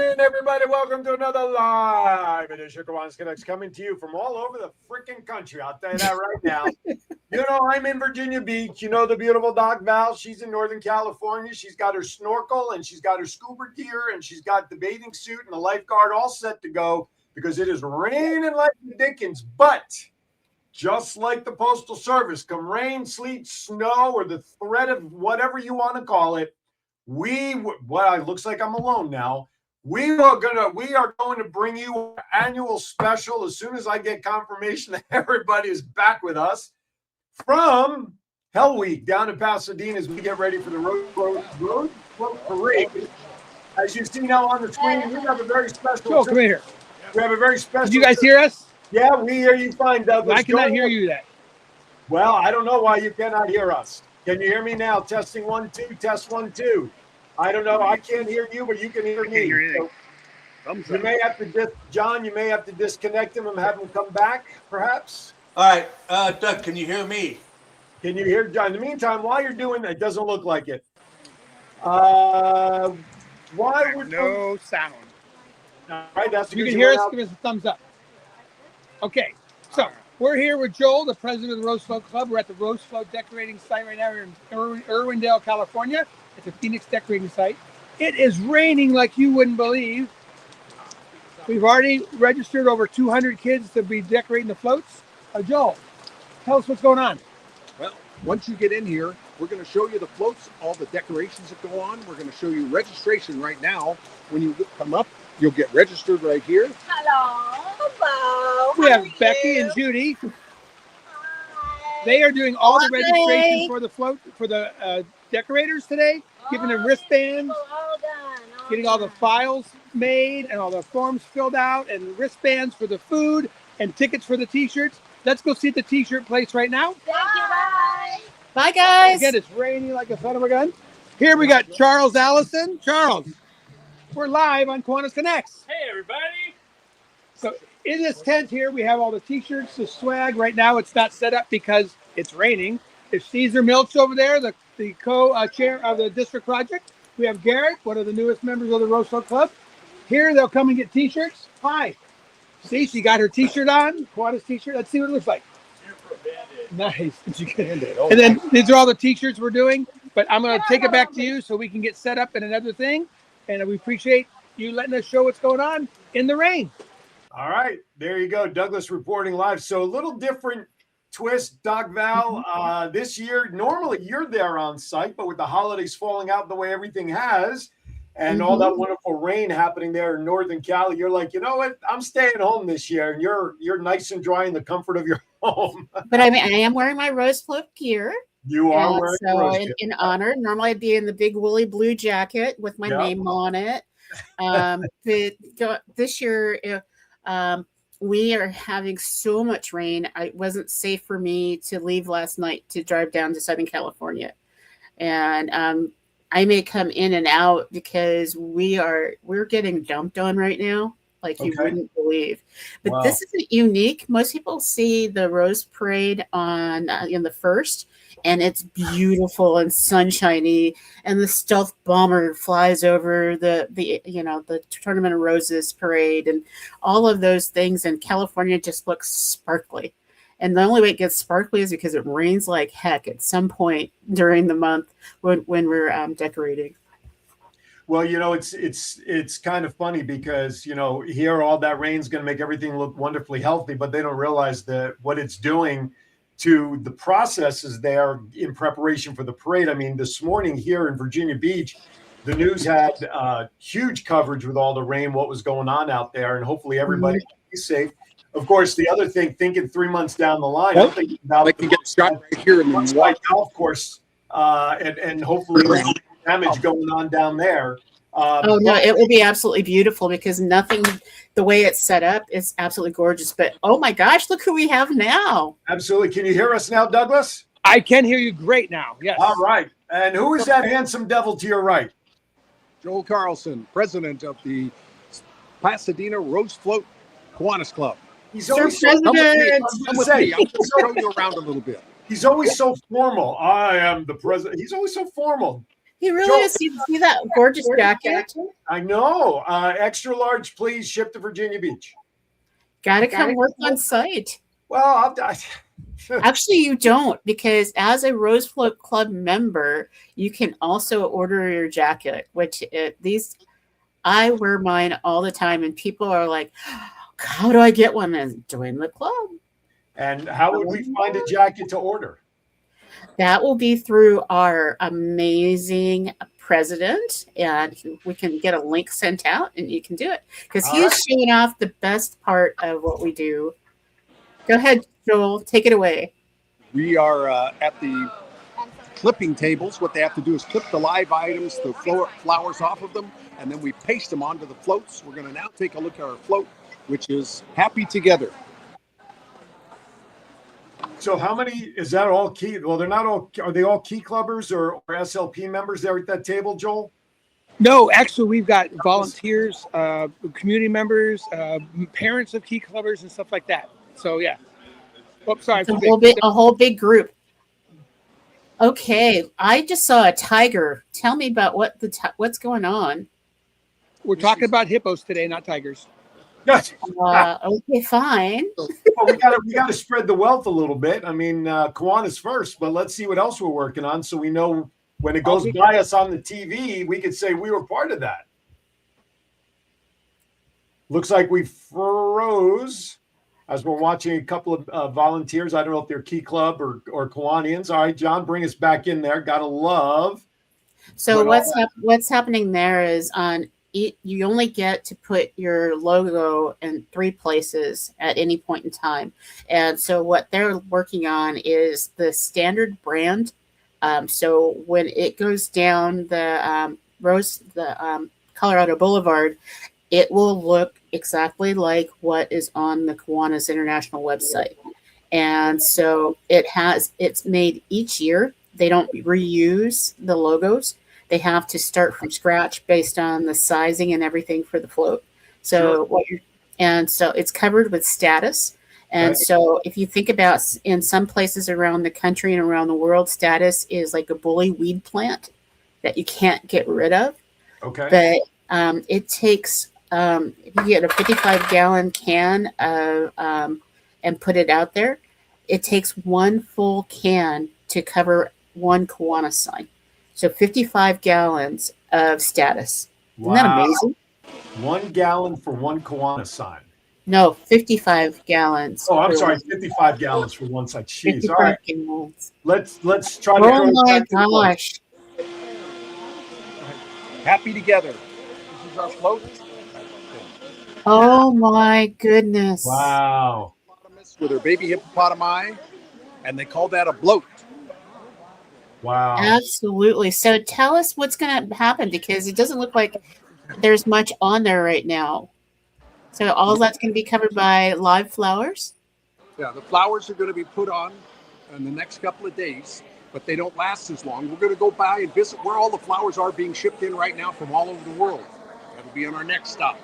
Everybody, welcome to another live edition of Kiwanis Connects, coming to you from all over the freaking country. I'll tell you that right now. You know, I'm in Virginia Beach. You know the beautiful Doc Val. She's in Northern California. She's got her snorkel and she's got her scuba gear and she's got the bathing suit and the lifeguard all set to go because it is raining like the Dickens. But just like the Postal Service, come rain, sleet, snow, or the threat of whatever you want to call it, well, it looks like I'm alone now. We are going to bring you an annual special as soon as I get confirmation that everybody is back with us from Hell Week down in Pasadena as we get ready for the Road Float Parade. As you see now on the screen, we have a very special. Joel, come here. We have a very special. Did you guys hear us? Yeah, we hear you fine, Douglas. I cannot hear you that. Well, I don't know why you cannot hear us. Can you hear me now? Testing 1 2, test 1 2. I don't know. I can't hear you, but you can hear me. So you may have to, John. You may have to disconnect him and have him come back, perhaps. All right, Doug, can you hear me? Can you hear John? In the meantime, while you're doing that, it doesn't look like it. Why would no sound? All right, that's you can hear us. Give us a thumbs up. Okay, so we're here with Joel, the president of the Rose Float Club. We're at the Rose Float decorating site right now. We're in Irwindale, California. It's a Phoenix decorating site. It is raining like you wouldn't believe. We've already registered over 200 kids to be decorating the floats. Joel, tell us what's going on. Well, once you get in here, we're going to show you the floats, all the decorations that go on. We're going to show you registration right now. When you come up, you'll get registered right here. Hello. We have Becky and Judy. They are doing all the registration for the float, for the decorators today, giving them wristbands, getting all the files made and all the forms filled out and wristbands for the food and tickets for the t-shirts. Let's go see the t-shirt place right now. Thank you, bye. Bye, guys. Again, it's raining like a son of a gun. Here we got Charles Allison. Charles, we're live on Kiwanis Connects. Hey, everybody. So in this tent here, we have all the t-shirts, the swag. Right now, it's not set up because it's raining. It's Caesar Milch over there, the co-chair of the district project. We have Garrett, one of the newest members of the Rose Float Club. Here, they'll come and get t-shirts. Hi. See, she got her t-shirt on, Kiwanis t-shirt. Let's see what it looks like. Nice. And then these are all the t-shirts we're doing. But I'm going to take it back to you so we can get set up in another thing. And we appreciate you letting us show what's going on in the rain. All right. There you go. Douglas reporting live. So a little different twist, Doc Val. This year, normally you're there on site, but with the holidays falling out the way everything has and all that wonderful rain happening there in Northern Cali, you're like, you know what? I'm staying home this year, and you're nice and dry in the comfort of your home. But I mean, I am wearing my Rose Float gear. You are wearing so in honor. Normally, I'd be in the big woolly blue jacket with my name on it. But this year, we are having so much rain. It wasn't safe for me to leave last night to drive down to Southern California. And I may come in and out because we're getting dumped on right now, like you wouldn't believe. But this isn't unique. Most people see the Rose Parade on in the 1st, and it's beautiful and sunshiny, and the stealth bomber flies over the Tournament of Roses parade and all of those things, and California just looks sparkly. And the only way it gets sparkly is because it rains like heck at some point during the month when we're decorating. Well, it's kind of funny because, here all that rain's going to make everything look wonderfully healthy, but they don't realize that what it's doing to the processes there in preparation for the parade. I mean, this morning here in Virginia Beach, the news had huge coverage with all the rain, what was going on out there, and hopefully everybody can be safe. Of course, the other thing, thinking 3 months down the line, I'm thinking about they can get shot right here in the White golf course, and hopefully there's no damage going on down there. No, it will be absolutely beautiful because the way it's set up is absolutely gorgeous. But oh my gosh, look who we have now. Absolutely. Can you hear us now, Douglas? I can hear you great now. Yes. All right. And who is that handsome devil to your right? Joel Carlson, president of the Pasadena Rose Float Kiwanis Club. He's always Sir President. Come with me. I'll just show you around a little bit. He's always so formal. I am the president. He's always so formal. He really Joel. is. See that gorgeous jacket? I know. Extra large, please. Ship to Virginia Beach. Got to come work on site. Well, Actually, you don't, because as a Rose Float Club member, you can also order your jacket, which I wear mine all the time, and people are like, how do I get one? And join the club. And how would we find a jacket to order? That will be through our amazing president, and we can get a link sent out, and you can do it, because he is showing off the best part of what we do. Go ahead, Joel. Take it away. We are at the clipping tables. What they have to do is clip the live items, the flowers off of them, and then we paste them onto the floats. We're going to now take a look at our float, which is Happy Together. So how many, is that all key? Well, they're not all, are they all key clubbers or SLP members there at that table, Joel? No, actually, we've got volunteers, community members, parents of key clubbers, and stuff like that. So yeah. Oh, sorry. It's a whole big group. Okay, I just saw a tiger. Tell me about what's going on. We're talking about hippos today, not tigers. Yes. Okay, fine. Well, we got to spread the wealth a little bit. I mean, Kiwanis first, but let's see what else we're working on, so we know when it goes by us on the TV, we could say we were part of that. Looks like we froze as we're watching a couple of volunteers. I don't know if they're Key Club or Kiwanians. All right, John, bring us back in there. Gotta love. So what's happening there is you only get to put your logo in 3 places at any point in time. And so what they're working on is the standard brand. So when it goes down the Colorado Boulevard, it will look exactly like what is on the Kiwanis International website. And so it's made each year. They don't reuse the logos. They have to start from scratch based on the sizing and everything for the float. So so it's covered with status. And so if you think about in some places around the country and around the world, status is like a bully weed plant that you can't get rid of. Okay. But it takes if you get a 55-gallon can of and put it out there, it takes 1 full can to cover 1 Kiwanis sign. So 55 gallons of status. Wow. Isn't that amazing? 1 gallon for 1 Kiwanis sign. No, 55 gallons. Oh, I'm sorry, 55 gallons for one side. Jeez. All right. Gallons. Let's try to. Oh my gosh. Happy Together. This is our float. Oh my goodness. Wow. With their baby hippopotami, and they call that a bloat. Wow. Absolutely. So tell us what's going to happen, because it doesn't look like there's much on there right now. So all that's going to be covered by live flowers? Yeah, the flowers are going to be put on in the next couple of days, but they don't last as long. We're going to go by and visit where all the flowers are being shipped in right now from all over the world. That'll be on our next stop.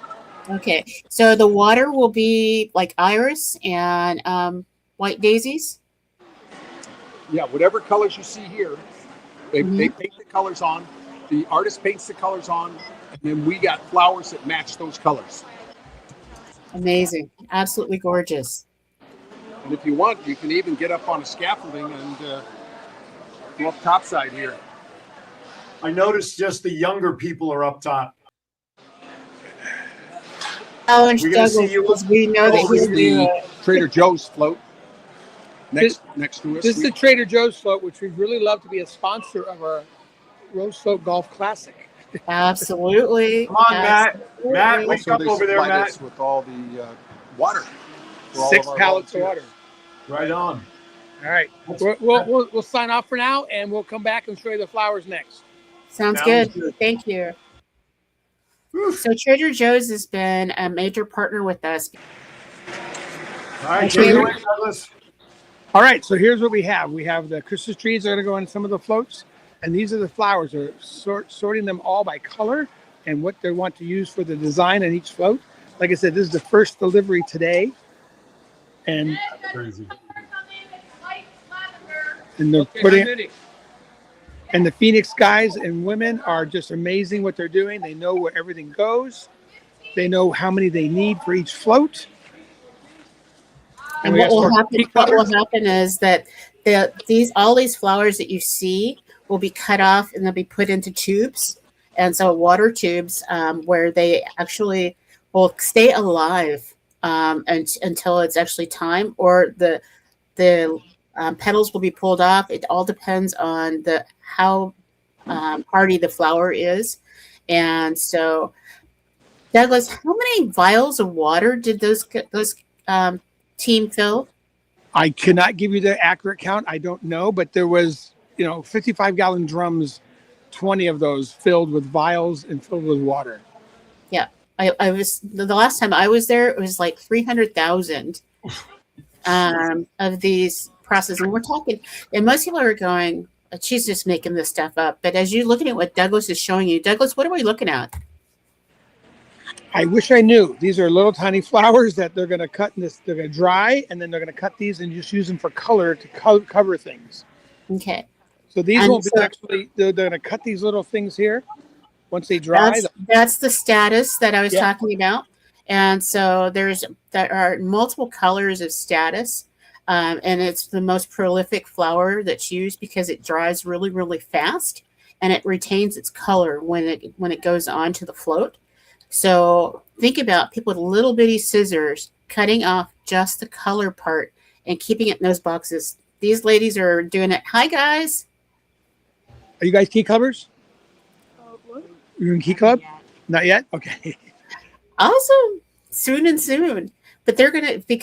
Okay. So the water will be like iris and white daisies? Yeah, whatever colors you see here, they paint the colors on. The artist paints the colors on, and then we got flowers that match those colors. Amazing. Absolutely gorgeous. And if you want, you can even get up on a scaffolding and go up topside here. I noticed just the younger people are up top. Oh, and We're gonna see you. we know that This is you're the Trader Joe's float next to us. This is the Trader Joe's float, which we'd really love to be a sponsor of our Rose Float Golf Classic. Absolutely. Come on, Matt. Matt, wake Also, up they over there, supplied Matt. us with all the water. for all 6 of our pallets of volunteers. water. Right on. All right. We'll sign off for now, and we'll come back and show you the flowers next. Sounds good. Thank you. So Trader Joe's has been a major partner with us. All right, Okay. take it away, Douglas. All right, so here's what we have. We have the Christmas trees that are going to go in some of the floats, and these are the flowers. They're sorting them all by color and what they want to use for the design on each float. Like I said, this is the first delivery today, and Crazy. they're putting. And the Phoenix guys and women are just amazing what they're doing. They know where everything goes. They know how many they need for each float. And we got some more key what will colors. happen is that all these flowers that you see will be cut off and they'll be put into tubes, and so water tubes where they actually will stay alive until it's actually time, or the petals will be pulled off. It all depends on the how hardy the flower is, and so Douglas, how many vials of water did those team fill? I cannot give you the accurate count. I don't know, but there was 55-gallon drums, 20 of those filled with vials and filled with water. Yeah, I was the last time I was there. It was like 300,000 of these processes, and we're talking. And most people are going, "She's just making this stuff up." But as you're looking at what Douglas is showing you, Douglas, what are we looking at? I wish I knew. These are little tiny flowers that they're going to cut in this. They're going to dry, and then they're going to cut these and just use them for color to cover things. Okay. So these won't be actually. They're going to cut these little things here once they dry. That's the status that I was talking about. And so there are multiple colors of status, and it's the most prolific flower that's used because it dries really, really fast, and it retains its color when it goes onto the float. So think about people with little bitty scissors cutting off just the color part and keeping it in those boxes. These ladies are doing it. Hi, guys. Are you guys key clubbers? You're in key club? Not yet? Okay. Awesome. Soon and soon. But they're going to be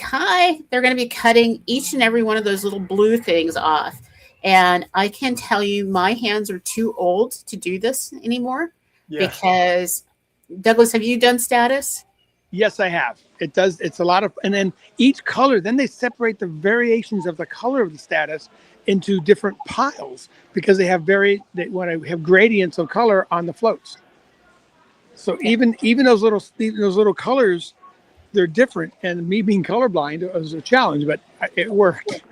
cutting each and every one of those little blue things off. And I can tell you my hands are too old to do this anymore because Douglas, have you done status? Yes, I have. It does. It's a lot of, and then each color, then they separate the variations of the color of the status into different piles because they want to have gradients of color on the floats. So even those little colors, they're different. And me being colorblind was a challenge, but it worked.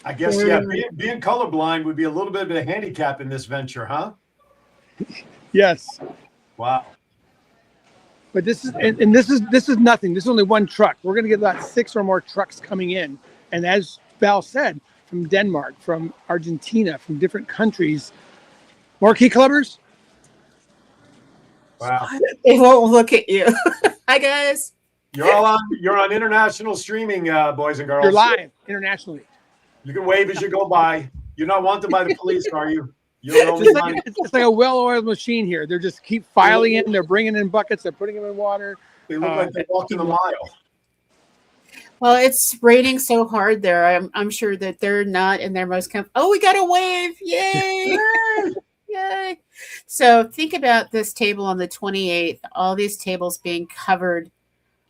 I guess, being colorblind would be a little bit of a handicap in this venture, huh? Yes. Wow. But this is nothing. This is only one truck. We're going to get about 6 or more trucks coming in. And as Val said, from Denmark, from Argentina, from different countries. More key clubbers? Wow. They won't look at you. Hi, guys. You're on international streaming, boys and girls. You're live internationally. You can wave as you go by. You're not wanted by the police, are you? It's like a well-oiled machine here. They're just keep filing in. They're bringing in buckets. They're putting them in water. They look like they're walking a mile. Well, it's raining so hard there. I'm sure that they're not in their most comfortable. Oh, we got a wave! Yay! Yay! So think about this table on the 28th. All these tables being covered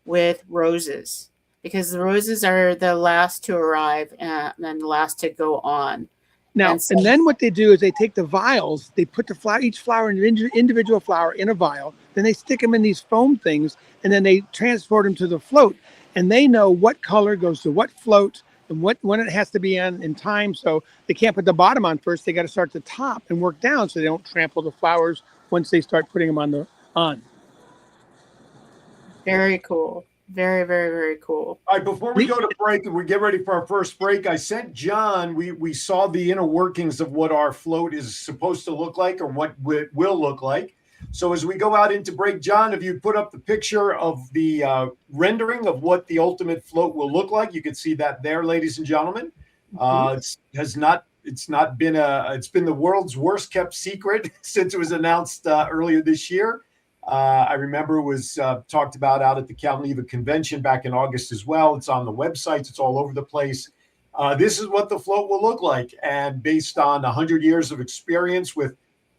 with roses because the roses are the last to arrive and the last to go on. Now, and then what they do is they take the vials, they put each flower, individual flower in a vial, then they stick them in these foam things, and then they transport them to the float. And they know what color goes to what float and when it has to be on in time. So they can't put the bottom on first. They got to start the top and work down so they don't trample the flowers once they start putting them on. Very cool. Very, very, very cool. All right, before we go to break and we get ready for our first break, I sent John, we saw the inner workings of what our float is supposed to look like or what it will look like. So as we go out into break, John, if you put up the picture of the rendering of what the ultimate float will look like, you can see that there, ladies and gentlemen. It's been the world's worst kept secret since it was announced earlier this year. I remember it was talked about out at the Calneva convention back in August as well. It's on the websites. It's all over the place. This is what the float will look like. And based on 100 years of experience with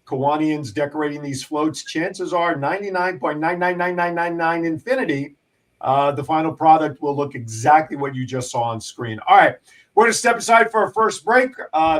Kiwanians decorating these floats, chances are 99.999999 infinity, the final product will look exactly what you just saw on screen. All right. We're going to step aside for our first break.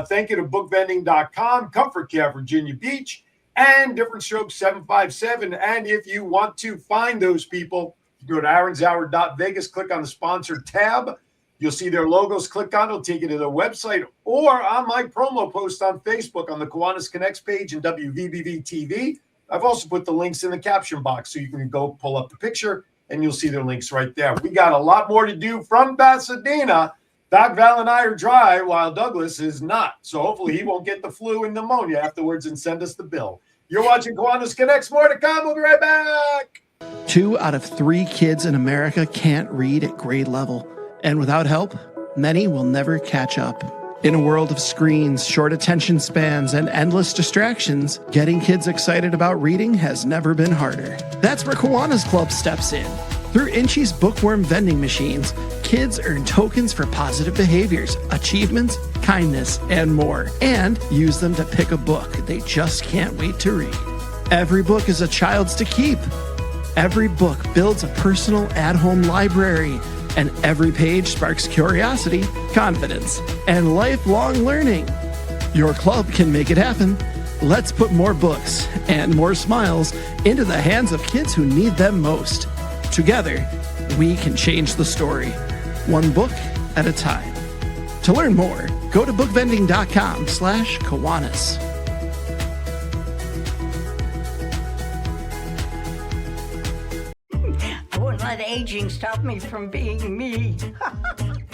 Thank you to bookvending.com, Comfort Care Virginia Beach, and Different Strokes 757. And if you want to find those people, you go to aaronshour.vegas, click on the sponsor tab. You'll see their logos. Click on it. It'll take you to their website or on my promo post on Facebook on the Kiwanis Connects page and WVBV TV. I've also put the links in the caption box so you can go pull up the picture and you'll see their links right there. We got a lot more to do from Pasadena. Doc Val and I are dry while Douglas is not. So hopefully he won't get the flu and pneumonia afterwards and send us the bill. You're watching Kiwanis Connects. More to come. We'll be right back. 2 out of 3 kids in America can't read at grade level. And without help, many will never catch up. In a world of screens, short attention spans, and endless distractions, getting kids excited about reading has never been harder. That's where Kiwanis Club steps in. Through Inchy's bookworm vending machines, kids earn tokens for positive behaviors, achievements, kindness, and more, and use them to pick a book they just can't wait to read. Every book is a child's to keep. Every book builds a personal at-home library, and every page sparks curiosity, confidence, and lifelong learning. Your club can make it happen. Let's put more books and more smiles into the hands of kids who need them most. Together, we can change the story, one book at a time. To learn more, go to bookvending.com/Kiwanis. I wouldn't let aging stop me from being me.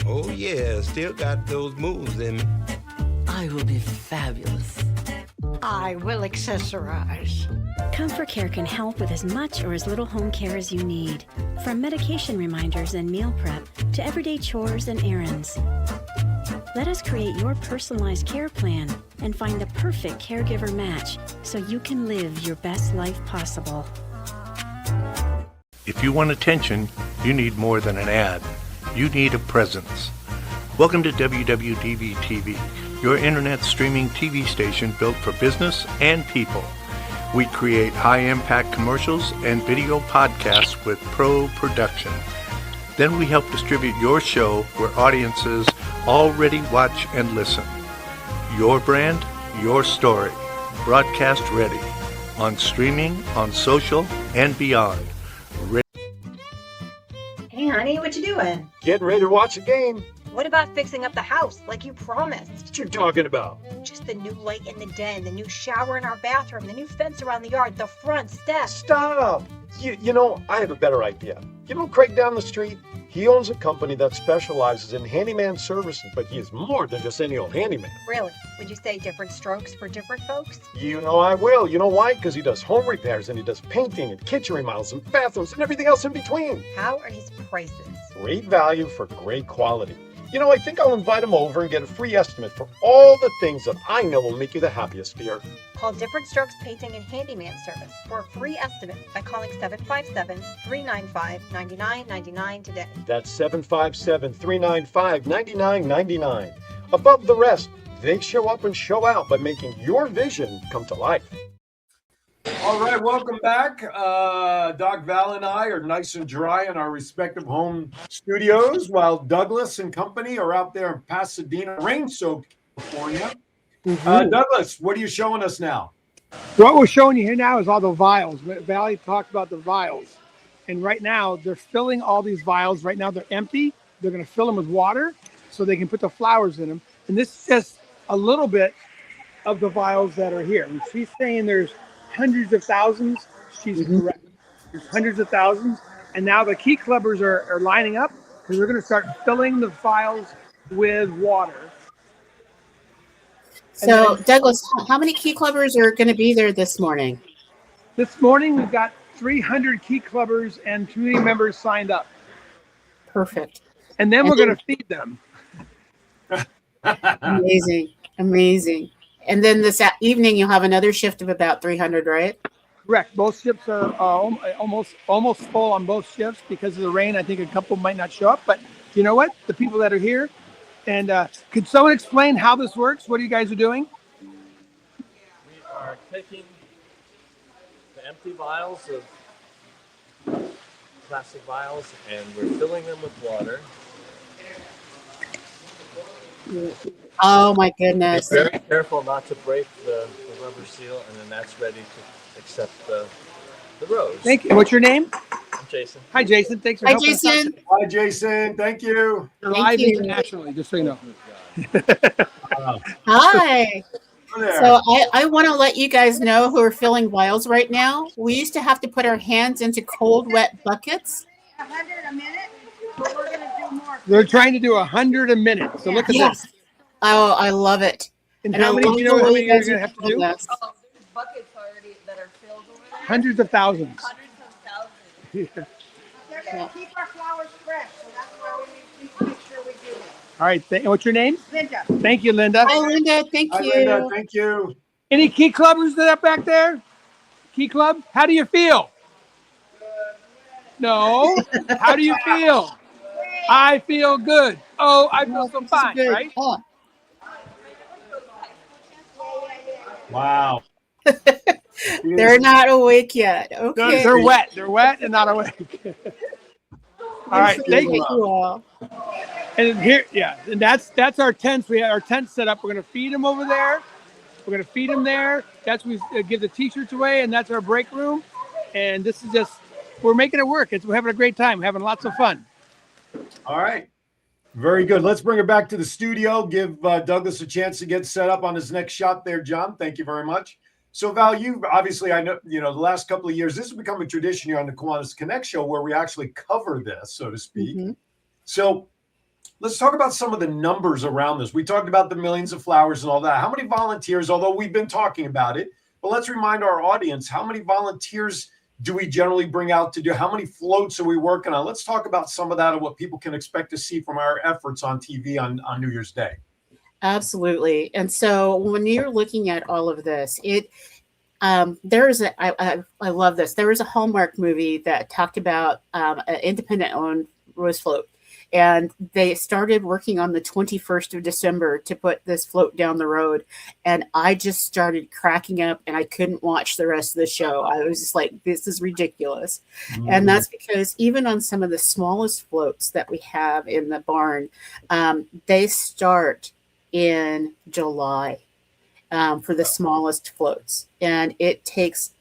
Oh yeah, still got those moves in me. I will be fabulous. I will accessorize. Comfort Care can help with as much or as little home care as you need. From medication reminders and meal prep to everyday chores and errands. Let us create your personalized care plan and find the perfect caregiver match so you can live your best life possible. If you want attention, you need more than an ad. You need a presence. Welcome to WWDV TV, your internet streaming TV station built for business and people. We create high-impact commercials and video podcasts with pro production. Then we help distribute your show where audiences already watch and listen. Your brand, your story. Broadcast ready. On streaming, on social, and beyond. Hey, honey, what you doing? Getting ready to watch a game. What about fixing up the house like you promised? What you talking about? Just the new light in the den, the new shower in our bathroom, the new fence around the yard, the front steps. Stop. You know, I have a better idea. You know Craig down the street? He owns a company that specializes in handyman services, but he is more than just any old handyman. Really? Would you say different strokes for different folks? You know I will. You know why? Because he does home repairs and he does painting and kitchen remodels and bathrooms and everything else in between. How are his prices? Great value for great quality. You know, I think I'll invite him over and get a free estimate for all the things that I know will make you the happiest here. Call Different Strokes Painting and Handyman Service for a free estimate by calling 757-395-9999 today. That's 757-395-9999. Above the rest, they show up and show out by making your vision come to life. All right, welcome back. Doc Val and I are nice and dry in our respective home studios, while Douglas and company are out there in Pasadena, rain-soaked California. Douglas, what are you showing us now? What we're showing you here now is all the vials. Valley talked about the vials. And right now, they're filling all these vials. Right now, they're empty. They're going to fill them with water so they can put the flowers in them. And this is just a little bit of the vials that are here. And she's saying there's hundreds of thousands. She's correct. There's hundreds of thousands. And now the key clubbers are lining up because we're going to start filling the vials with water. So, Douglas, how many key clubbers are going to be there this morning? This morning, we've got 300 key clubbers and community members signed up. Perfect. And then we're going to feed them. Amazing. Amazing. And then this evening, you'll have another shift of about 300, right? Correct. Both shifts are almost full on both shifts because of the rain. I think a couple might not show up, but you know what? The people that are here. And could someone explain how this works? What you guys are doing? We are taking the empty vials of plastic vials and we're filling them with water. Oh my goodness. Be very careful not to break the rubber seal, and then that's ready to accept the rose. Thank you. What's your name? Jason. Hi, Jason. Thanks for Hi, helping us out Jason. today. Hi, Jason. Thank you. You're Thank live you. internationally, just so you know. Hi. Hi there. So I want to let you guys know who are filling vials right now. We used to have to put our hands into cold, wet buckets. 100 a minute, but we're going to do more. They're trying to do 100 a minute. So look at Yes. this. Oh, I love it. And I how many? love Do you the know how way many you you're guys going are to have to doing do? this. Oh, there's buckets already that are filled over there. Hundreds of thousands. Hundreds of thousands. Yeah. They're going to keep our flowers fresh, so that's why we need to make sure we do it. All right. What's your name? Linda. Thank you, Linda. Hi, Linda. Thank Hi, you. Linda. Thank you. Any key clubbers that up back there? Key club? How do you feel? No. How do you feel? I feel good. Oh, I feel so This is fine, good. right? Oh. Wow. They're not awake yet. Okay. They're wet. They're wet and not awake. All right. Thank you. all. And here, yeah, and that's our tents. We have our tent set up. We're gonna feed them over there. We're gonna feed them there. That's we give the t-shirts away, and that's our break room. And this is just we're making it work. We're having a great time, having lots of fun. All right. Very good. Let's bring it back to the studio. Give Douglas a chance to get set up on his next shot there, John. Thank you very much. So, Val, you obviously, I know, the last couple of years, this has become a tradition here on the Kiwanis Connect show where we actually cover this, so to speak. Mm-hmm. So, let's talk about some of the numbers around this. We talked about the millions of flowers and all that. How many volunteers, although we've been talking about it, but let's remind our audience, how many volunteers do we generally bring out to do? How many floats are we working on? Let's talk about some of that and what people can expect to see from our efforts on TV on New Year's Day. Absolutely. And so when you're looking at all of this, there is I love this. There was a Hallmark movie that talked about an independent owned rose float. And they started working on the 21st of December to put this float down the road. And I just started cracking up and I couldn't watch the rest of the show. I was just like, this is ridiculous. Mm-hmm. And that's because even on some of the smallest floats that we have in the barn, they start in July for the smallest floats. And it takes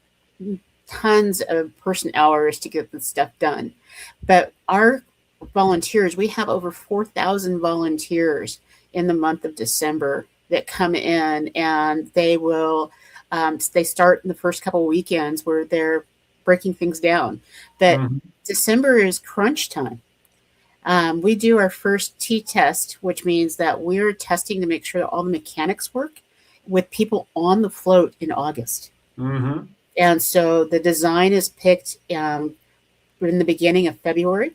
tons of person hours to get this stuff done. But our volunteers, we have over 4,000 volunteers in the month of December that come in, and they will they start in the first couple of weekends where they're breaking things down. But December is crunch time. We do our first T-test, which means that we're testing to make sure that all the mechanics work with people on the float in August. Mm-hmm. And so the design is picked in the beginning of February.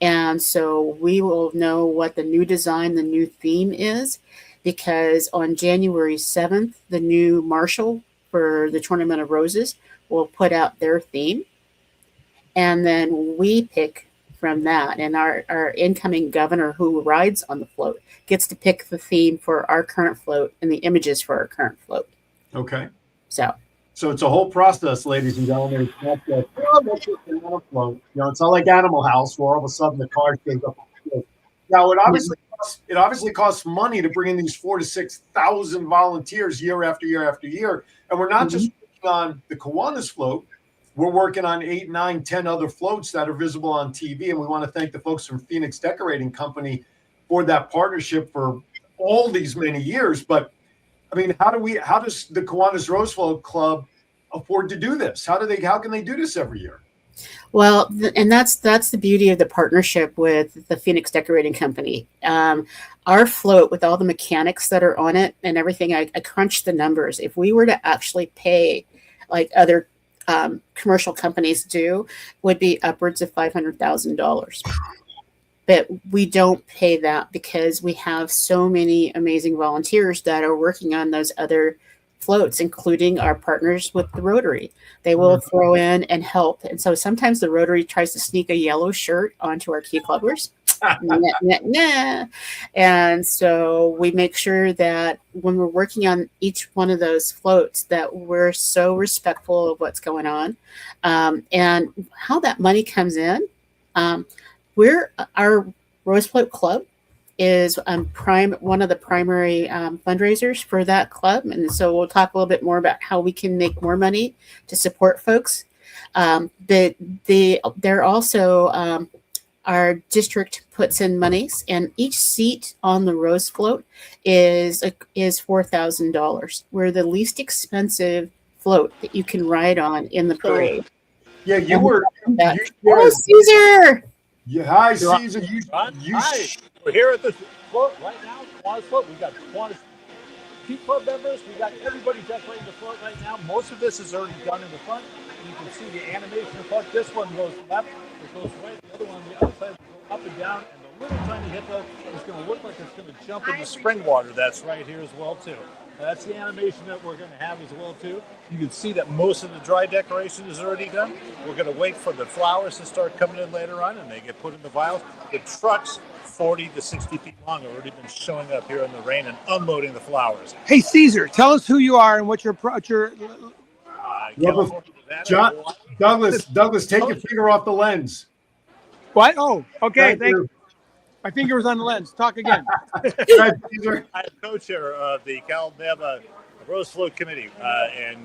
And so we will know what the new design, the new theme is, because on January 7th, the new marshal for the Tournament of Roses will put out their theme. And then we pick from that. And our incoming governor who rides on the float gets to pick the theme for our current float and the images for our current float. Okay. So it's a whole process, ladies and gentlemen. It's not just, let's just get float. It's not like Animal House where all of a sudden the car shows up. Now, it obviously costs money to bring in these 4,000 to 6,000 volunteers year after year after year. And we're not just working on the Kiwanis float. We're working on 8, 9, 10 other floats that are visible on TV. And we want to thank the folks from Phoenix Decorating Company for that partnership for all these many years. But I mean, how does the Kiwanis Rose Float Club afford to do this? How can they do this every year? Well, and that's the beauty of the partnership with the Phoenix Decorating Company. Our float, with all the mechanics that are on it and everything, I crunched the numbers. If we were to actually pay like other commercial companies do, would be upwards of $500,000. But we don't pay that because we have so many amazing volunteers that are working on those other floats, including our partners with the Rotary. They will throw in and help. And so sometimes the Rotary tries to sneak a yellow shirt onto our key clubbers. Nah. And so we make sure that when we're working on each one of those floats that we're so respectful of what's going on. And how that money comes in. Our Rose Float Club is one of the primary fundraisers for that club. And so we'll talk a little bit more about how we can make more money to support folks. But they're also our district puts in monies, and each seat on the Rose Float is $4,000. We're the least expensive float that you can ride on in the parade. Yeah, you And were. Oh, Caesar! Yeah, hi, Caesar. Hi. We're here at the float right now. Kiwanis float. We got Kiwanis Peak Club members. We got everybody decorating the float right now. Most of this is already done in the front. You can see the animation part. This one goes left, it goes right. The other one on the other side will go up and down. And the little tiny hippo is going to look like it's going to jump in the spring water. That's right here as well too. That's the animation that we're going to have as well too. You can see that most of the dry decoration is already done. We're going to wait for the flowers to start coming in later on, and they get put in the vials. The trucks, 40 to 60 feet long, have already been showing up here in the rain and unloading the flowers. Hey, Caesar, tell us who you are and what your Douglas, take your finger off the lens. What? Oh, okay. Thank you. My finger was on the lens. Talk again. I'm co-chair of the Cal Neva Rose Float Committee and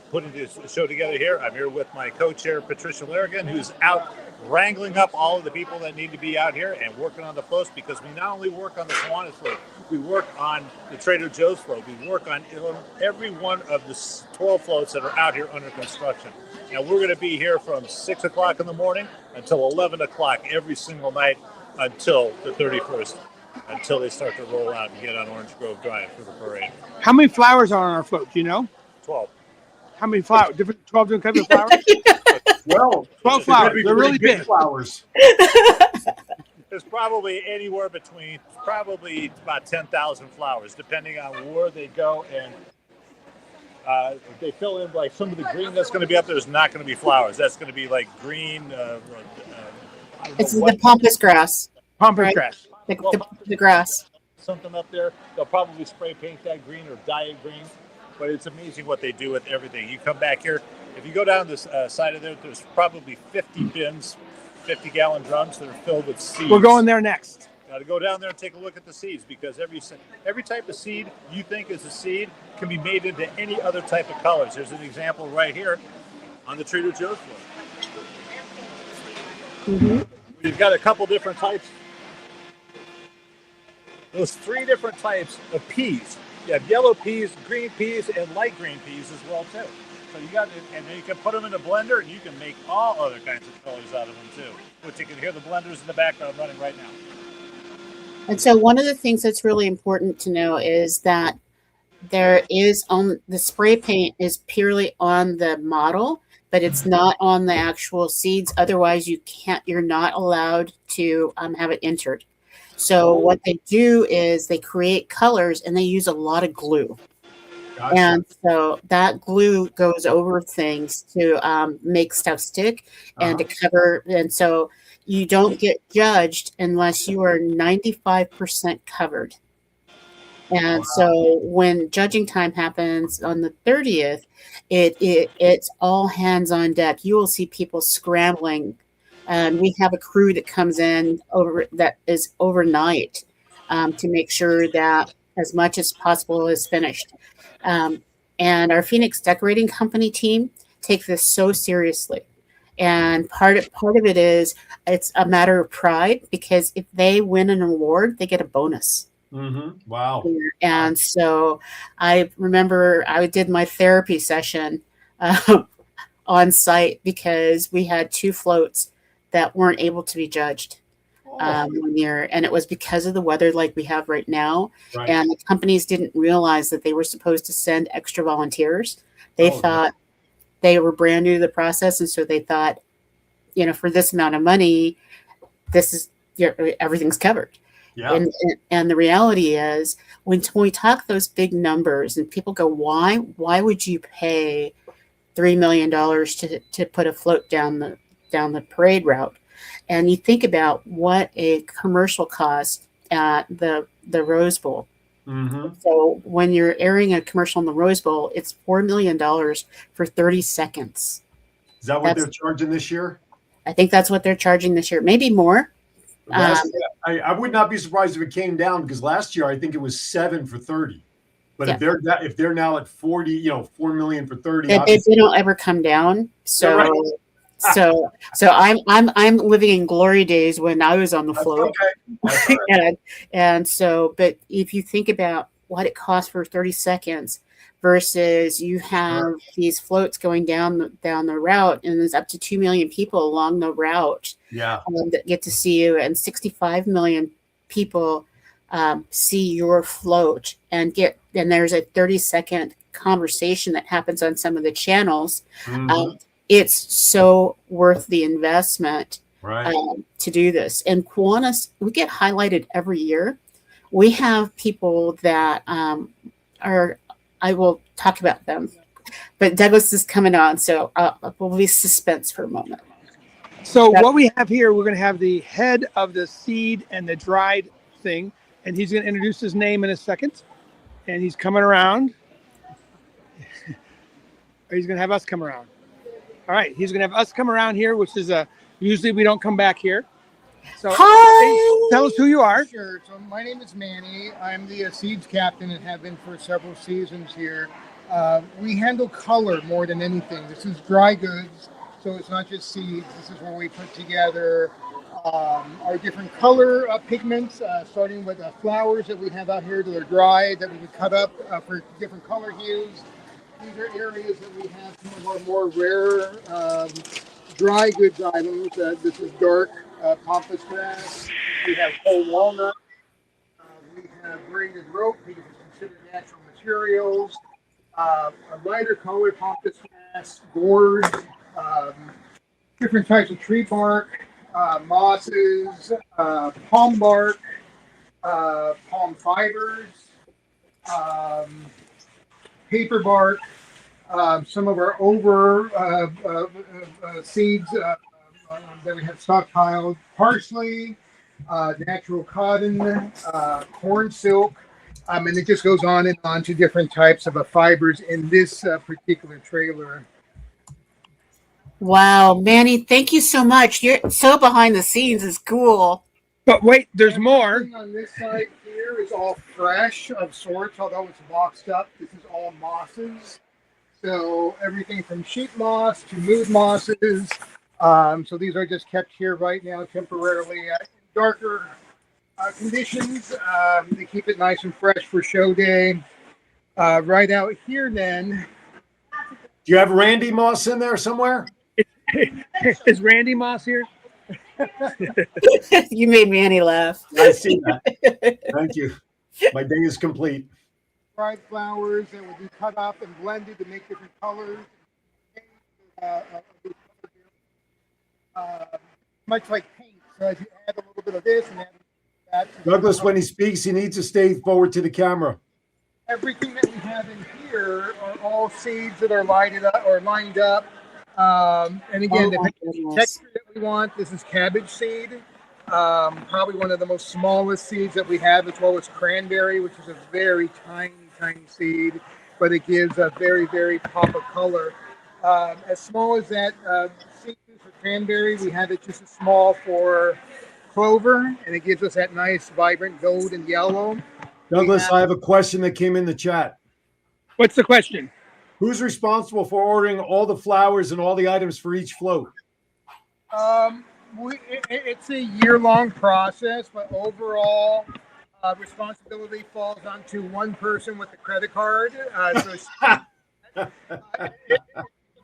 putting this show together here. I'm here with my co-chair, Patricia Larrigan, who's out wrangling up all of the people that need to be out here and working on the floats, because we not only work on the Kiwanis float, we work on the Trader Joe's float. We work on every one of the 12 floats that are out here under construction. Now, we're going to be here from 6 o'clock in the morning until 11 o'clock every single night until the 31st, until they start to roll out and get on Orange Grove Drive for the parade. How many flowers are on our float? Do you know? 12. How many flowers? 12 different kinds of flowers? Well, 12 flowers. They're really big. Flowers. There's probably anywhere between about 10,000 flowers, depending on where they go. And if they fill in like some of the green that's going to be up there is not going to be flowers. That's going to be like green. It's the pampas grass. Pampas grass. The grass. Something up there. They'll probably spray paint that green or dye it green. But it's amazing what they do with everything. You come back here. If you go down this side of there, there's probably 50 bins, 50-gallon drums that are filled with seeds. We're going there next. Got to go down there and take a look at the seeds, because every type of seed you think is a seed can be made into any other type of colors. There's an example right here on the Trader Joe's floor. Mm-hmm. We've got a couple different types. Those 3 different types of peas. You have yellow peas, green peas, and light green peas as well too. So and then you can put them in a blender, and you can make all other kinds of colors out of them too. Which you can hear the blenders in the background running right now. And so one of the things that's really important to know is that there is the spray paint is purely on the model, but it's not on the actual seeds. Otherwise, you're not allowed to have it entered. So what they do is they create colors, and they use a lot of glue. Gotcha. And so that glue goes over things to make stuff stick and to cover. And so you don't get judged unless you are 95% covered. And so when judging time happens on the 30th, it's all hands on deck. You will see people scrambling. And we have a crew that comes in that is overnight to make sure that as much as possible is finished. And our Phoenix Decorating Company team take this so seriously. And part of it is it's a matter of pride, because if they win an award, they get a bonus. Mm-hmm. Wow. And so I remember I did my therapy session on site because we had 2 floats that weren't able to be judged one year. And it was because of the weather like we have right now. Right. And the companies didn't realize that they were supposed to send extra volunteers. They thought they were brand new to the process. And so they thought, for this amount of money, everything's covered. Yeah. And the reality is when we talk those big numbers and people go, why would you pay $3 million to put a float down the parade route? And you think about what a commercial cost at the Rose Bowl. Mm-hmm. So when you're airing a commercial in the Rose Bowl, it's $4 million for 30 seconds. Is that what they're charging this year? I think that's what they're charging this year, maybe more. I would not be surprised if it came down, because last year I think it was 7 for 30. But if they're now at 40, $4 million for 30, they don't ever come down. So So I'm living in glory days when I was on the float. That's all right. And so, but if you think about what it costs for 30 seconds versus you have these floats going down the route, and there's up to 2 million people along the route Yeah. that get to see you, and 65 million people see your float and there's a 30-second conversation that happens on some of the channels. It's so worth the investment to do this. And Kiwanis, we get highlighted every year. We have people that I will talk about them, but Douglas is coming on, so we'll be suspense for a moment. So what we have here, we're going to have the head of the seed and the dried thing, and he's going to introduce his name in a second, and he's coming around. He's going to have us come around. All right, he's going to have us come around here, which is usually we don't come back here. So hi, tell us who you are. Sure. So my name is Manny. I'm the seeds captain and have been for several seasons here. We handle color more than anything. This is dry goods, so it's not just seeds. This is where we put together our different color pigments, starting with flowers that we have out here that are dry, that we can cut up for different color hues. These are areas that we have some of our more rare dry goods items. This is dark pampas grass. We have whole walnut. We have braided rope because it's considered natural materials. A lighter color pampas grass, gourds, different types of tree bark, mosses, palm bark, palm fibers, paper bark, some of our seeds that we have stockpiled, parsley, natural cotton, corn silk, and it just goes on and on to different types of fibers in this particular trailer. Wow, Manny, thank you so much. You're so behind the scenes. Is cool. But wait, there's more. Everything on this side here is all fresh of sorts, although it's boxed up. This is all mosses. So everything from sheet moss to mood mosses. So these are just kept here right now temporarily in darker conditions. They keep it nice and fresh for show day. Right out here then. Do you have Randy Moss in there somewhere? Is Randy Moss here? You made Manny laugh. I see that. Thank you. My day is complete. Dried flowers that would be cut up and blended to make different colors. Much like paint. So as you add a little bit of this and add that. Douglas, when he speaks, he needs to stay forward to the camera. Everything that we have in here are all seeds that are lined up. And again, the texture that we want, this is cabbage seed. Probably one of the most smallest seeds that we have, as well as cranberry, which is a very tiny seed, but it gives a very, very pop of color. As small as that seed for cranberry, we have it just as small for clover, and it gives us that nice, vibrant gold and yellow. Douglas, I have a question that came in the chat. What's the question? Who's responsible for ordering all the flowers and all the items for each float? It's a year-long process, but overall, responsibility falls onto one person with a credit card. So it's a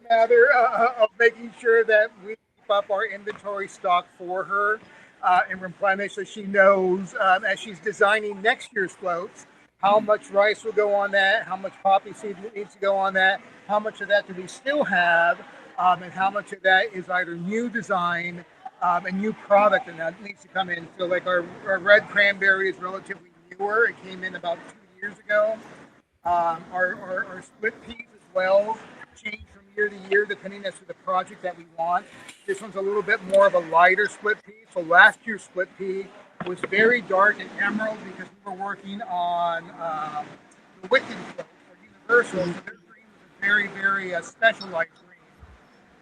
matter of making sure that we keep up our inventory stock for her and replenish, so she knows as she's designing next year's floats how much rice will go on that, how much poppy seed needs to go on that, how much of that do we still have, and how much of that is either new design and new product, and that needs to come in. So like our red cranberry is relatively newer. It came in about 2 years ago. Our split peas as well change from year to year depending as to the project that we want. This one's a little bit more of a lighter split pea. So last year's split pea was very dark and emerald because we were working on the Wicked float for Universal. So their green was a very, very specialized green.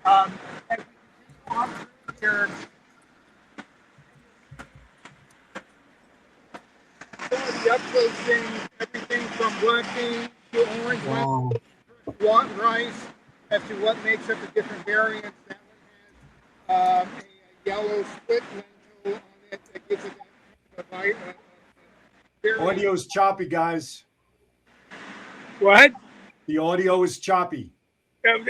As we continue on through here, some of the upload things, everything from black beans to orange rice, as to what makes up the different variants. That yellow split lentil on it that gives it a very... Audio is choppy, guys. What? The audio is choppy.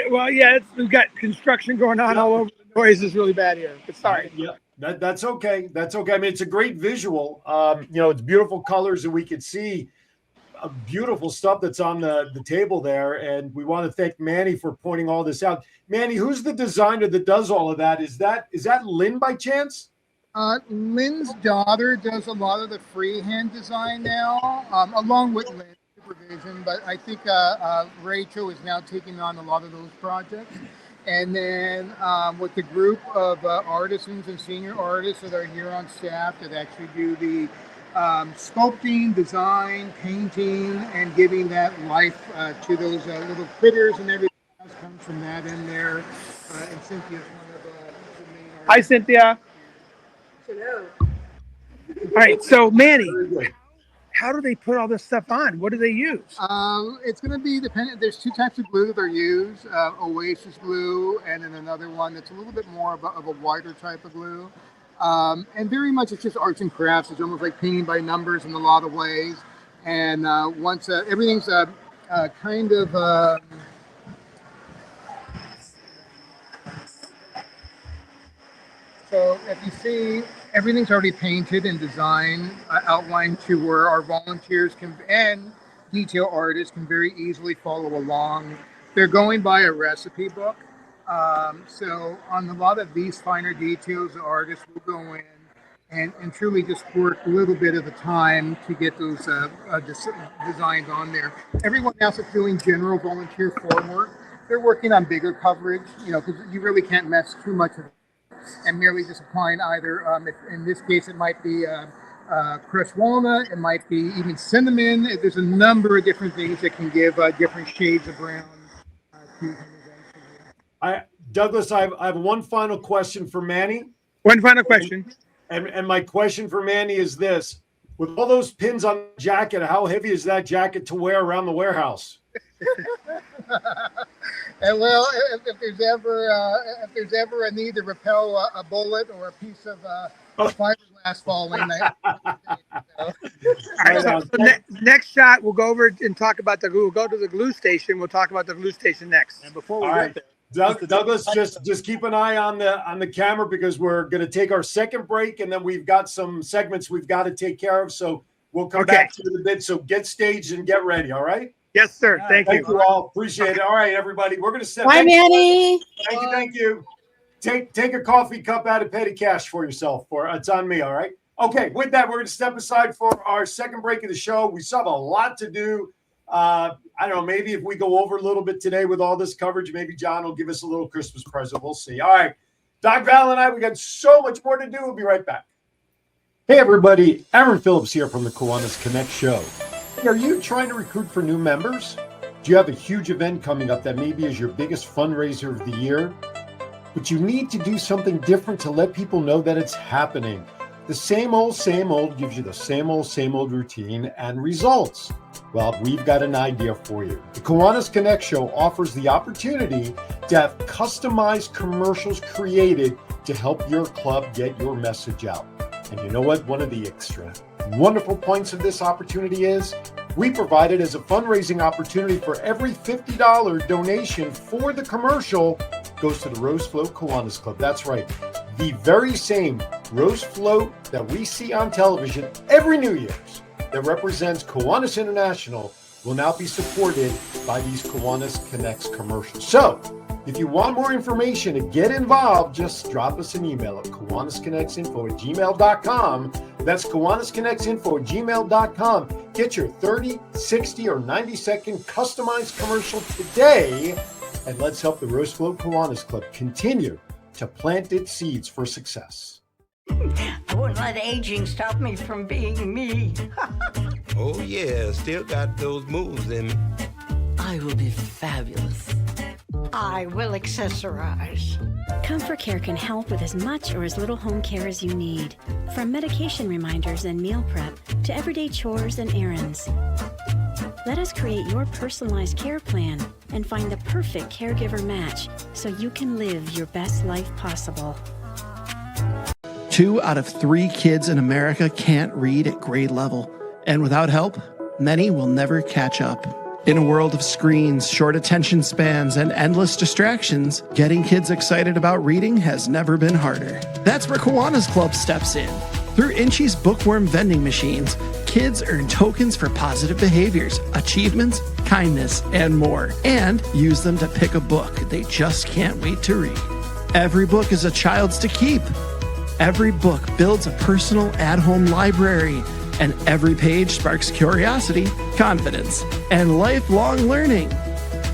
Well, yeah, we've got construction going on all over. The noise is really bad here. But sorry. Yeah, that's okay. That's okay. I mean, it's a great visual. It's beautiful colors, and we could see beautiful stuff that's on the table there. And we want to thank Manny for pointing all this out. Manny, who's the designer that does all of that? Is that Lynn by chance? Lynn's daughter does a lot of the freehand design now, along with Lynn's supervision. But I think Rachel is now taking on a lot of those projects. And then with the group of artisans and senior artists that are here on staff that actually do the sculpting, design, painting, and giving that life to those little critters and everything else comes from that in there. And Cynthia's one of the main artists. Hi, Cynthia. Hello. All right, so Manny, how do they put all this stuff on? What do they use? It's going to be dependent. There's two types of glue that are used, Oasis glue, and then another one that's a little bit more of a wider type of glue. And very much it's just arts and crafts. It's almost like painting by numbers in a lot of ways. And once everything's kind of... So if you see, everything's already painted and designed, outlined to where our volunteers and detail artists can very easily follow along. They're going by a recipe book. So on a lot of these finer details, the artists will go in and truly just work a little bit at a time to get those designs on there. Everyone else that's doing general volunteer form work, they're working on bigger coverage, because you really can't mess too much of it. And merely just applying either, in this case, it might be crushed walnut, it might be even cinnamon. There's a number of different things that can give different shades of brown to him eventually. Douglas, I have one final question for Manny. One final question. And my question for Manny is this. With all those pins on the jacket, how heavy is that jacket to wear around the warehouse? And well, if there's ever a need to repel a bullet or a piece of fiberglass falling, All right, so next shot, we'll go over and talk about the glue. We'll go to the glue station. We'll talk about the glue station next. And before we get there, Douglas, just keep an eye on the camera because we're going to take our second break, and then we've got some segments we've got to take care of. So we'll come back to it in a bit. So get staged and get ready. All right. Yes, sir. Thank you. Thank you all. Appreciate it. All right, everybody. We're going to step. Bye, Manny. Thank you. Take a coffee cup out of petty cash for yourself. It's on me. All right. Okay. With that, we're going to step aside for our second break of the show. We still have a lot to do. I don't know. Maybe if we go over a little bit today with all this coverage, maybe John will give us a little Christmas present. We'll see. All right. Doc Val and I, we got so much more to do. We'll be right back. Hey, everybody. Aaron Phillips here from the Kiwanis Connect Show. Are you trying to recruit for new members? Do you have a huge event coming up that maybe is your biggest fundraiser of the year? But you need to do something different to let people know that it's happening. The same old gives you the same old routine and results. Well, we've got an idea for you. The Kiwanis Connect Show offers the opportunity to have customized commercials created to help your club get your message out. And you know what? One of the extra wonderful points of this opportunity is we provide it as a fundraising opportunity for every $50 donation for the commercial goes to the Rose Float Kiwanis Club. That's right. The very same Rose Float that we see on television every New Year's that represents Kiwanis International will now be supported by these Kiwanis Connects commercials. So if you want more information to get involved, just drop us an email at KiwanisConnectsInfo@gmail.com. That's KiwanisConnectsInfo@gmail.com. Get your 30, 60, or 90-second customized commercial today, and let's help the Rose Float Kiwanis Club continue to plant its seeds for success. I wouldn't let aging stop me from being me. Oh, yeah, still got those moves in me. I will be fabulous. I will accessorize. Comfort Care can help with as much or as little home care as you need. From medication reminders and meal prep to everyday chores and errands. Let us create your personalized care plan and find the perfect caregiver match so you can live your best life possible. 2 out of 3 kids in America can't read at grade level, and without help, many will never catch up. In a world of screens, short attention spans, and endless distractions, getting kids excited about reading has never been harder. That's where Kiwanis Club steps in. Through Inchy's bookworm vending machines, kids earn tokens for positive behaviors, achievements, kindness, and more, and use them to pick a book they just can't wait to read. Every book is a child's to keep. Every book builds a personal at-home library, and every page sparks curiosity, confidence, and lifelong learning.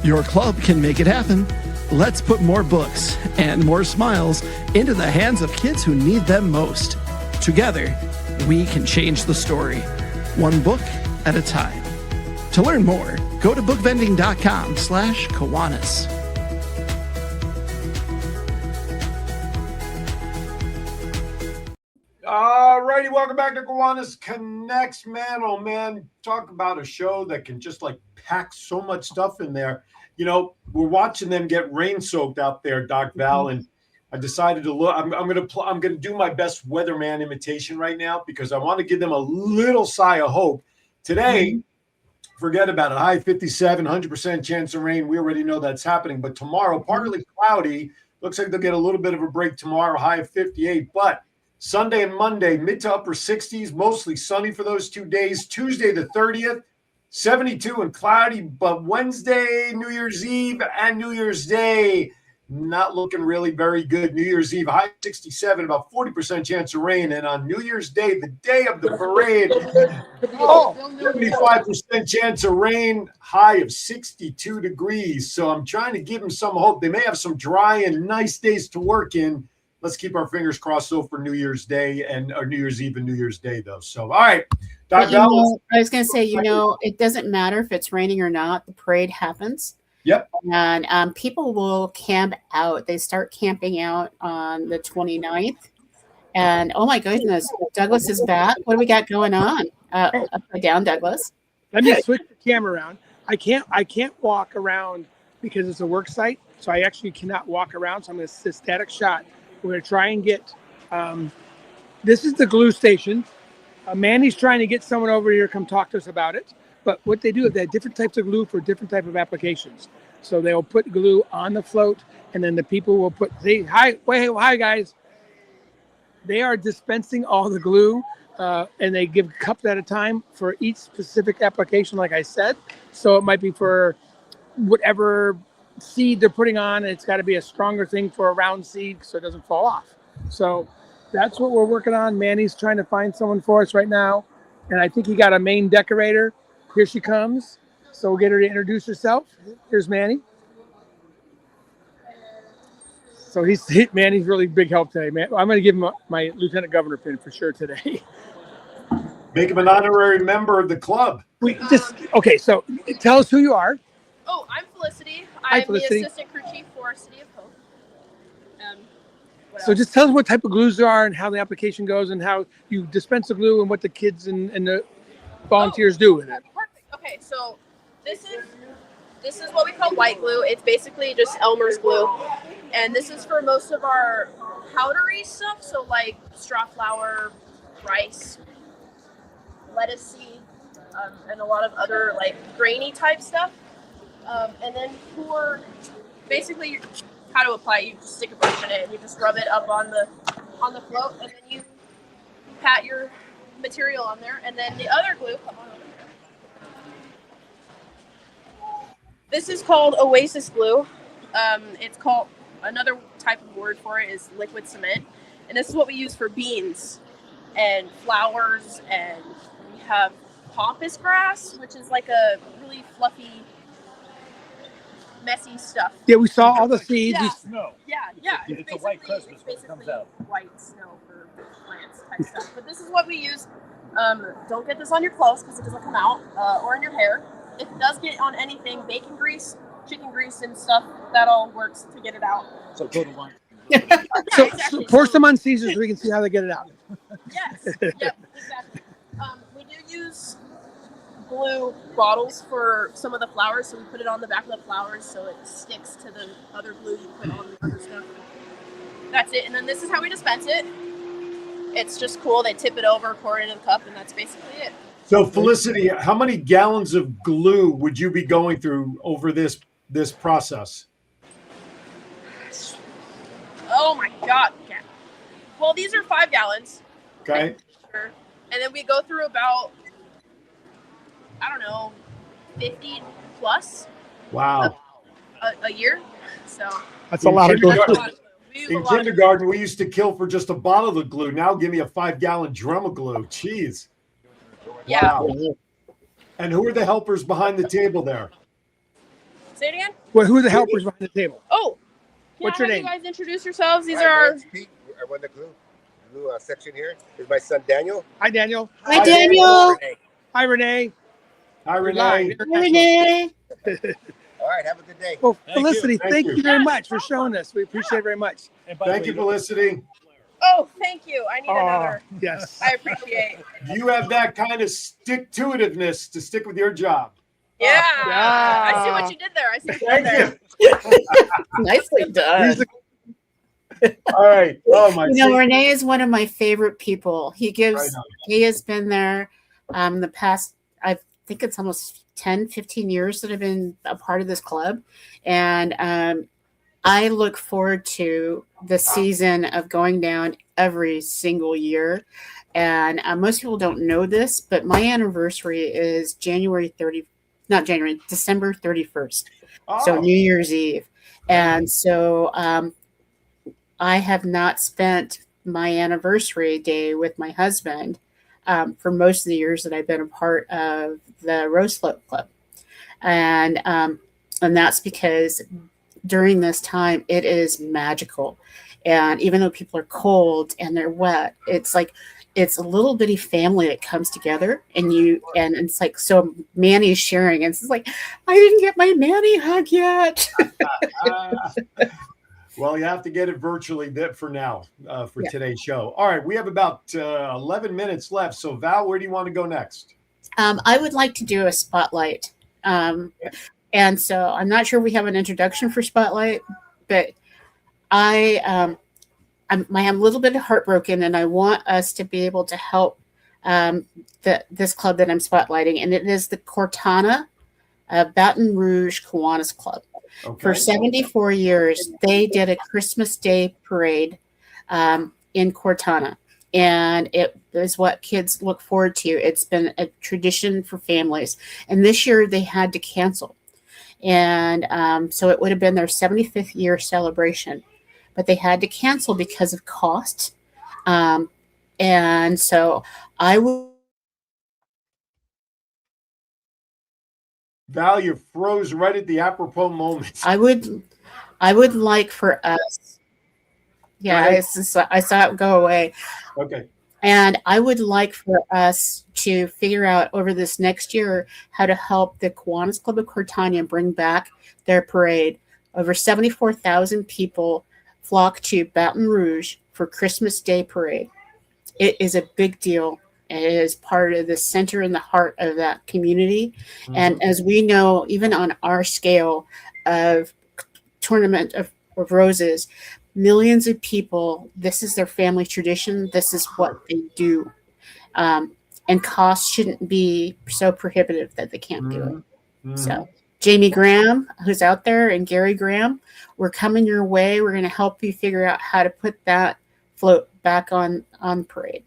Your club can make it happen. Let's put more books and more smiles into the hands of kids who need them most. Together, we can change the story, one book at a time. To learn more, go to bookvending.com/Kiwanis. All righty, welcome back to Kiwanis Connects. Man, oh man, talk about a show that can just like pack so much stuff in there. You know, we're watching them get rain soaked out there, Doc Val, and I decided to look. I'm gonna do my best weatherman imitation right now because I want to give them a little sigh of hope. Today, forget about it. High 57, 100% chance of rain. We already know that's happening. But tomorrow, partly cloudy. Looks like they'll get a little bit of a break tomorrow. High of 58, but Sunday and Monday, mid to upper 60s, mostly sunny for those 2 days. Tuesday, the 30th, 72 and cloudy. But Wednesday, New Year's Eve, and New Year's Day, not looking really very good. New Year's Eve, high 67, about 40% chance of rain. And on New Year's Day, the day of the parade, 75% chance of rain, high of 62 degrees. So I'm trying to give them some hope. They may have some dry and nice days to work in. Let's keep our fingers crossed though for New Year's Day or New Year's Eve and New Year's Day though. So, all right. But, I was going to say, it doesn't matter if it's raining or not. The parade happens. Yep. And people will camp out. They start camping out on the 29th. And oh my goodness, Douglas is back. What do we got going on? Upside down, Douglas. Let me switch the camera around. I can't walk around because it's a work site. So I actually cannot walk around. So I'm going to static shot. We're going to try and get, this is the glue station. Manny's trying to get someone over here to come talk to us about it. But what they do is they have different types of glue for different type of applications. So they'll put glue on the float, and then the people will hi guys. They are dispensing all the glue, and they give cups at a time for each specific application, like I said. So it might be for whatever seed they're putting on. It's got to be a stronger thing for a round seed so it doesn't fall off. So that's what we're working on. Manny's trying to find someone for us right now. And I think he got a main decorator. Here she comes. So we'll get her to introduce herself. Here's Manny. So Manny's really big help today, man. I'm going to give him my Lieutenant Governor pin for sure today. Make him an honorary member of the club. Okay, so tell us who you are. Oh, I'm Felicity. I'm the assistant crew chief for City of Hope. So just tell us what type of glues there are and how the application goes and how you dispense the glue and what the kids and the volunteers do with it. Perfect. Okay, so this is what we call white glue. It's basically just Elmer's glue. And this is for most of our powdery stuff, so like straw flour, rice, lettuce seed, and a lot of other like grainy type stuff. And then for basically how to apply it, you just stick a brush in it and you just rub it up on the float, and then you pat your material on there, and then the other glue, come on over here. This is called Oasis glue. It's called, another type of word for it is liquid cement, and this is what we use for beans and flowers, and we have pampas grass, which is like a really fluffy, messy stuff. Yeah, we saw all the seeds. Yeah, Snow. Yeah. It's a white Christmas when it comes out. White snow for plants type stuff. But this is what we use. Don't get this on your clothes because it doesn't come out, or in your hair. If it does get on anything, bacon grease, chicken grease, and stuff, that all works to get it out. So go to one. So pour some on Caesar so we can see how they get it out. Yes. Yep. Exactly. We do use glue bottles for some of the flowers, so we put it on the back of the flowers so it sticks to the other glue you put on the other stuff. That's it, and then this is how we dispense it. It's just cool. They tip it over, pour it into the cup, and that's basically it. So Felicity, how many gallons of glue would you be going through over this process? Oh my God. Okay. Well, these are 5 gallons. Okay. Sure. And then we go through about, I don't know, 50 plus Wow. a year. So That's a lot of glue. In kindergarten, we used to kill for just a bottle of glue. Now give me a 5-gallon drum of glue. Jeez. Yeah. Wow. And who are the helpers behind the table there? Say it again. Well, who are the helpers behind the table? Oh, what's your your name? You guys introduce yourselves. These Hi, are our. my name's Pete. I run the glue section here. This is my son Daniel. Hi, Daniel. Hi, Daniel. Hi, Renee. Hi, You're Renee. live. You're Hi, Renee. All right, have a good day. Well, Felicity, Thank thank you. you very much for showing us. We appreciate it very much. Thank you, Felicity. Oh, thank you. I need another. Yes. I appreciate. You have that kind of stick-to-itiveness to stick with your job. Yeah. I see what you did there. I see what you did there. Thank you. Nicely done. All right. Oh, my Renee is one of my favorite people. He has been there the past, I think it's almost 10, 15 years that I've been a part of this club. And I look forward to the season of going down every single year. And most people don't know this, but my anniversary is December 31st. So New Year's Eve. And so I have not spent my anniversary day with my husband for most of the years that I've been a part of the Rose Float Club. And that's because during this time, it is magical. And even though people are cold and they're wet, it's like it's a little bitty family that comes together, and it's like, so Manny's sharing, and it's like, I didn't get my Manny hug yet. Well, you have to get it virtually for now for today's show. All right, we have about 11 minutes left. So Val, where do you want to go next? I would like to do a spotlight. And so I'm not sure we have an introduction for Spotlight, but I'm a little bit heartbroken, and I want us to be able to help this club that I'm spotlighting, and it is the Cortana Baton Rouge Kiwanis Club. Okay. For 74 years, they did a Christmas Day parade in Cortana, and it is what kids look forward to. It's been a tradition for families, and this year they had to cancel. And so it would have been their 75th year celebration, but they had to cancel because of cost. And so I would. Val, you froze right at the apropos moment. I would like for us. Yeah, I saw it go away. Okay. And I would like for us to figure out over this next year how to help the Kiwanis Club of Cortana bring back their parade. Over 74,000 people flock to Baton Rouge for Christmas Day parade. It is a big deal. It is part of the center and the heart of that community. Mm-hmm. And as we know, even on our scale of Tournament of Roses, millions of people, this is their family tradition. This is what they do. And costs shouldn't be so prohibitive that they can't do it. Mm-hmm. So Jamie Graham, who's out there, and Gary Graham, we're coming your way. We're going to help you figure out how to put that float back on parade.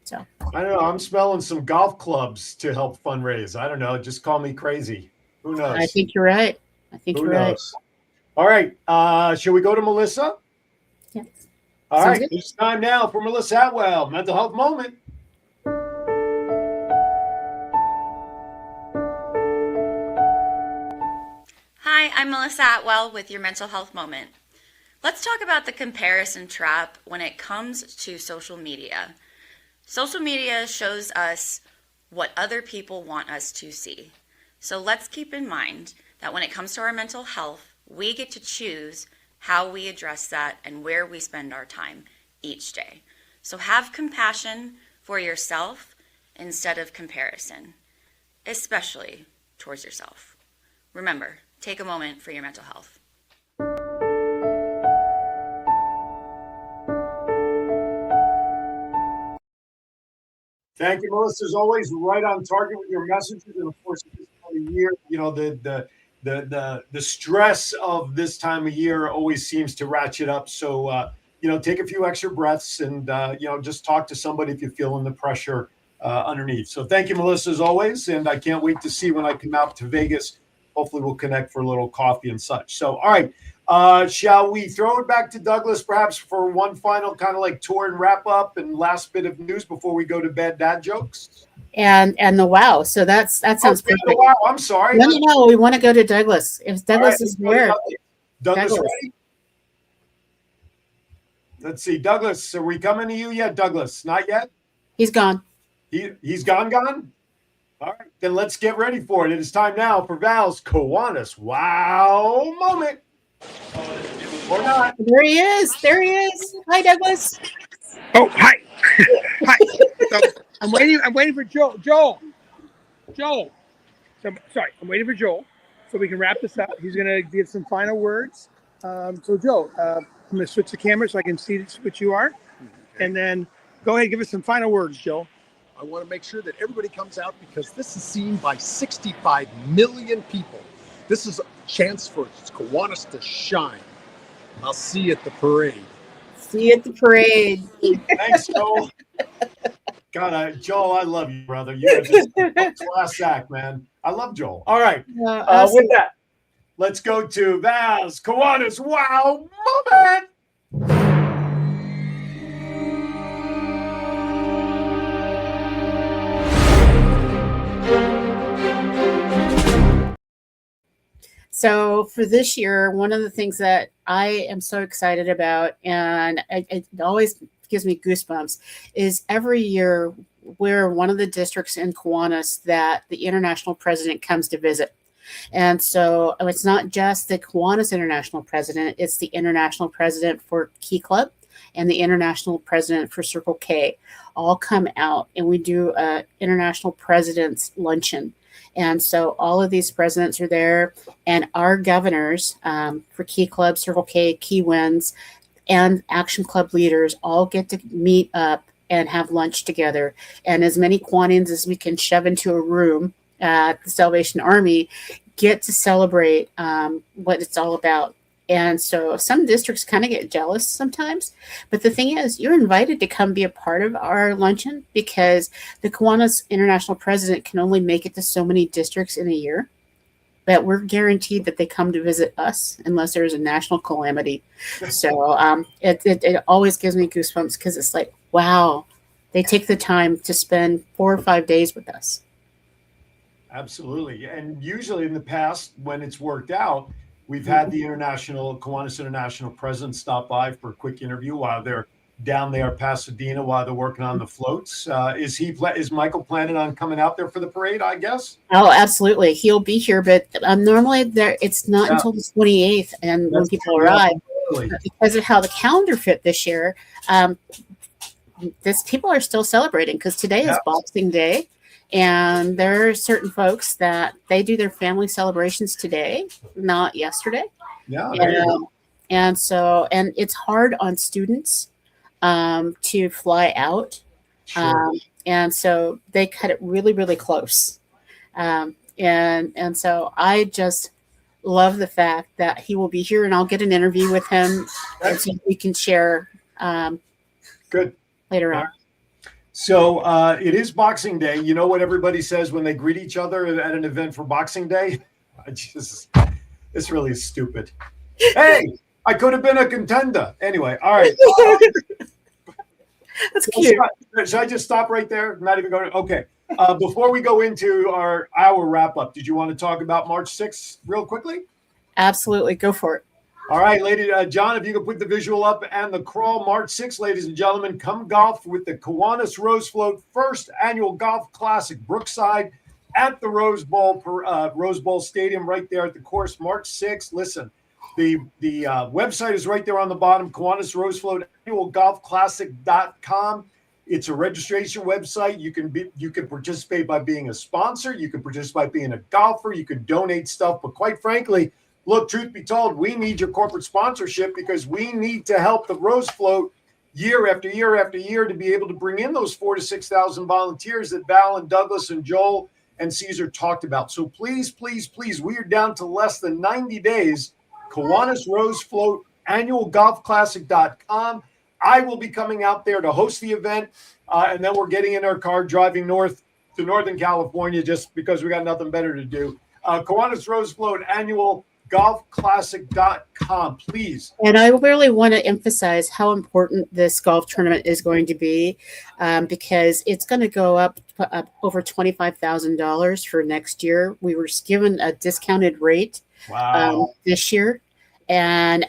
So I don't know. I'm smelling some golf clubs to help fundraise. I don't know. Just call me crazy. Who knows? I think you're right. Who knows? All right. Shall we go to Melissa? Yes. All right. It's time now for Melissa Atwell, Mental Health Moment. Hi, I'm Melissa Atwell with your Mental Health Moment. Let's talk about the comparison trap when it comes to social media. Social media shows us what other people want us to see. So let's keep in mind that when it comes to our mental health, we get to choose how we address that and where we spend our time each day. So have compassion for yourself instead of comparison, especially towards yourself. Remember, take a moment for your mental health. Thank you, Melissa. As always, right on target with your messages, and of course, at this time of year, you know the stress of this time of year always seems to ratchet up. So you know, take a few extra breaths, and you know, just talk to somebody if you're feeling the pressure underneath. So thank you, Melissa, as always, and I can't wait to see when I come out to Vegas. Hopefully, we'll connect for a little coffee and such. So, all right. Shall we throw it back to Douglas perhaps for one final kind of like tour and wrap up and last bit of news before we go to bed dad jokes? And the wow. So that sounds perfect. Wow, I'm sorry. No. We want to go to Douglas. If Douglas is there. Douglas ready? Let's see. Douglas, are we coming to you yet, Douglas? Not yet? He's gone. He's gone? All right, then let's get ready for it. It is time now for Val's Kiwanis wow moment. Or not. There he is. Hi, Douglas. Oh, hi. Hi. So, I'm waiting for Joel. Joel. So, sorry, I'm waiting for Joel so we can wrap this up. He's going to give some final words. So, Joel, I'm going to switch the camera so I can see what you are. Okay. And then go ahead and give us some final words, Joel. I want to make sure that everybody comes out because this is seen by 65 million people. This is a chance for Kiwanis to shine. I'll see you at the parade. See you at the parade. Thanks, Joel. God, Joel, I love you, brother. You're just a class act, man. I love Joel. All right. With that, let's go to Val's Kiwanis wow moment. So for this year, one of the things that I am so excited about, and it always gives me goosebumps, is every year we're one of the districts in Kiwanis that the international president comes to visit. And so it's not just the Kiwanis international president, it's the international president for Key Club and the international president for Circle K all come out, and we do a international president's luncheon. And so all of these presidents are there, and our governors for Key Club, Circle K, Kiwanis, and Action Club leaders all get to meet up and have lunch together. And as many Kiwanians as we can shove into a room at the Salvation Army get to celebrate what it's all about. And so some districts kind of get jealous sometimes. But the thing is, you're invited to come be a part of our luncheon because the Kiwanis International President can only make it to so many districts in a year. But we're guaranteed that they come to visit us unless there is a national calamity. So it always gives me goosebumps because it's like, wow, they take the time to spend 4 or 5 days with us. Absolutely. And usually in the past, when it's worked out, we've had the Kiwanis International President stop by for a quick interview while they're down there, Pasadena, while they're working on the floats. Is Michael planning on coming out there for the parade, I guess? Oh, absolutely. He'll be here, but normally it's not until the 28th and when people arrive. Because of how the calendar fit this year, people are still celebrating because today is Boxing Day. And there are certain folks that they do their family celebrations today, not yesterday. Yeah. And it's hard on students to fly out. Sure. And so they cut it really, really close. And so I just love the fact that he will be here, and I'll get an interview with him so we can share good later on. So it is Boxing Day. You know what everybody says when they greet each other at an event for Boxing Day? It's really stupid. Hey, I could have been a contender. Anyway, all right. That's cute. Should I just stop right there? Not even going to. Okay. Before we go into our wrap up, did you want to talk about March 6th real quickly? Absolutely. Go for it. All right, John, if you could put the visual up and the crawl, March 6th, ladies and gentlemen, come golf with the Kiwanis Rose Float first annual golf classic, Brookside, at the Rose Bowl Stadium, right there at the course, March 6th. Listen, the website is right there on the bottom, Kiwanis Rose Float annual golf classic.com. It's a registration website. You can participate by being a sponsor. You can participate by being a golfer. You can donate stuff, but quite frankly, look, truth be told, we need your corporate sponsorship because we need to help the Rose Float year after year after year to be able to bring in those 4,000 to 6,000 volunteers that Val and Douglas and Joel and Caesar talked about. So please, please, please, we are down to less than 90 days. Kiwanis Rose Float, annualgolfclassic.com. I will be coming out there to host the event, and then we're getting in our car driving north to Northern California just because we got nothing better to do. Kiwanis Rose Float, annualgolfclassic.com, please. And I really want to emphasize how important this golf tournament is going to be, because it's going to go up over $25,000 for next year. We were given a discounted rate this year, and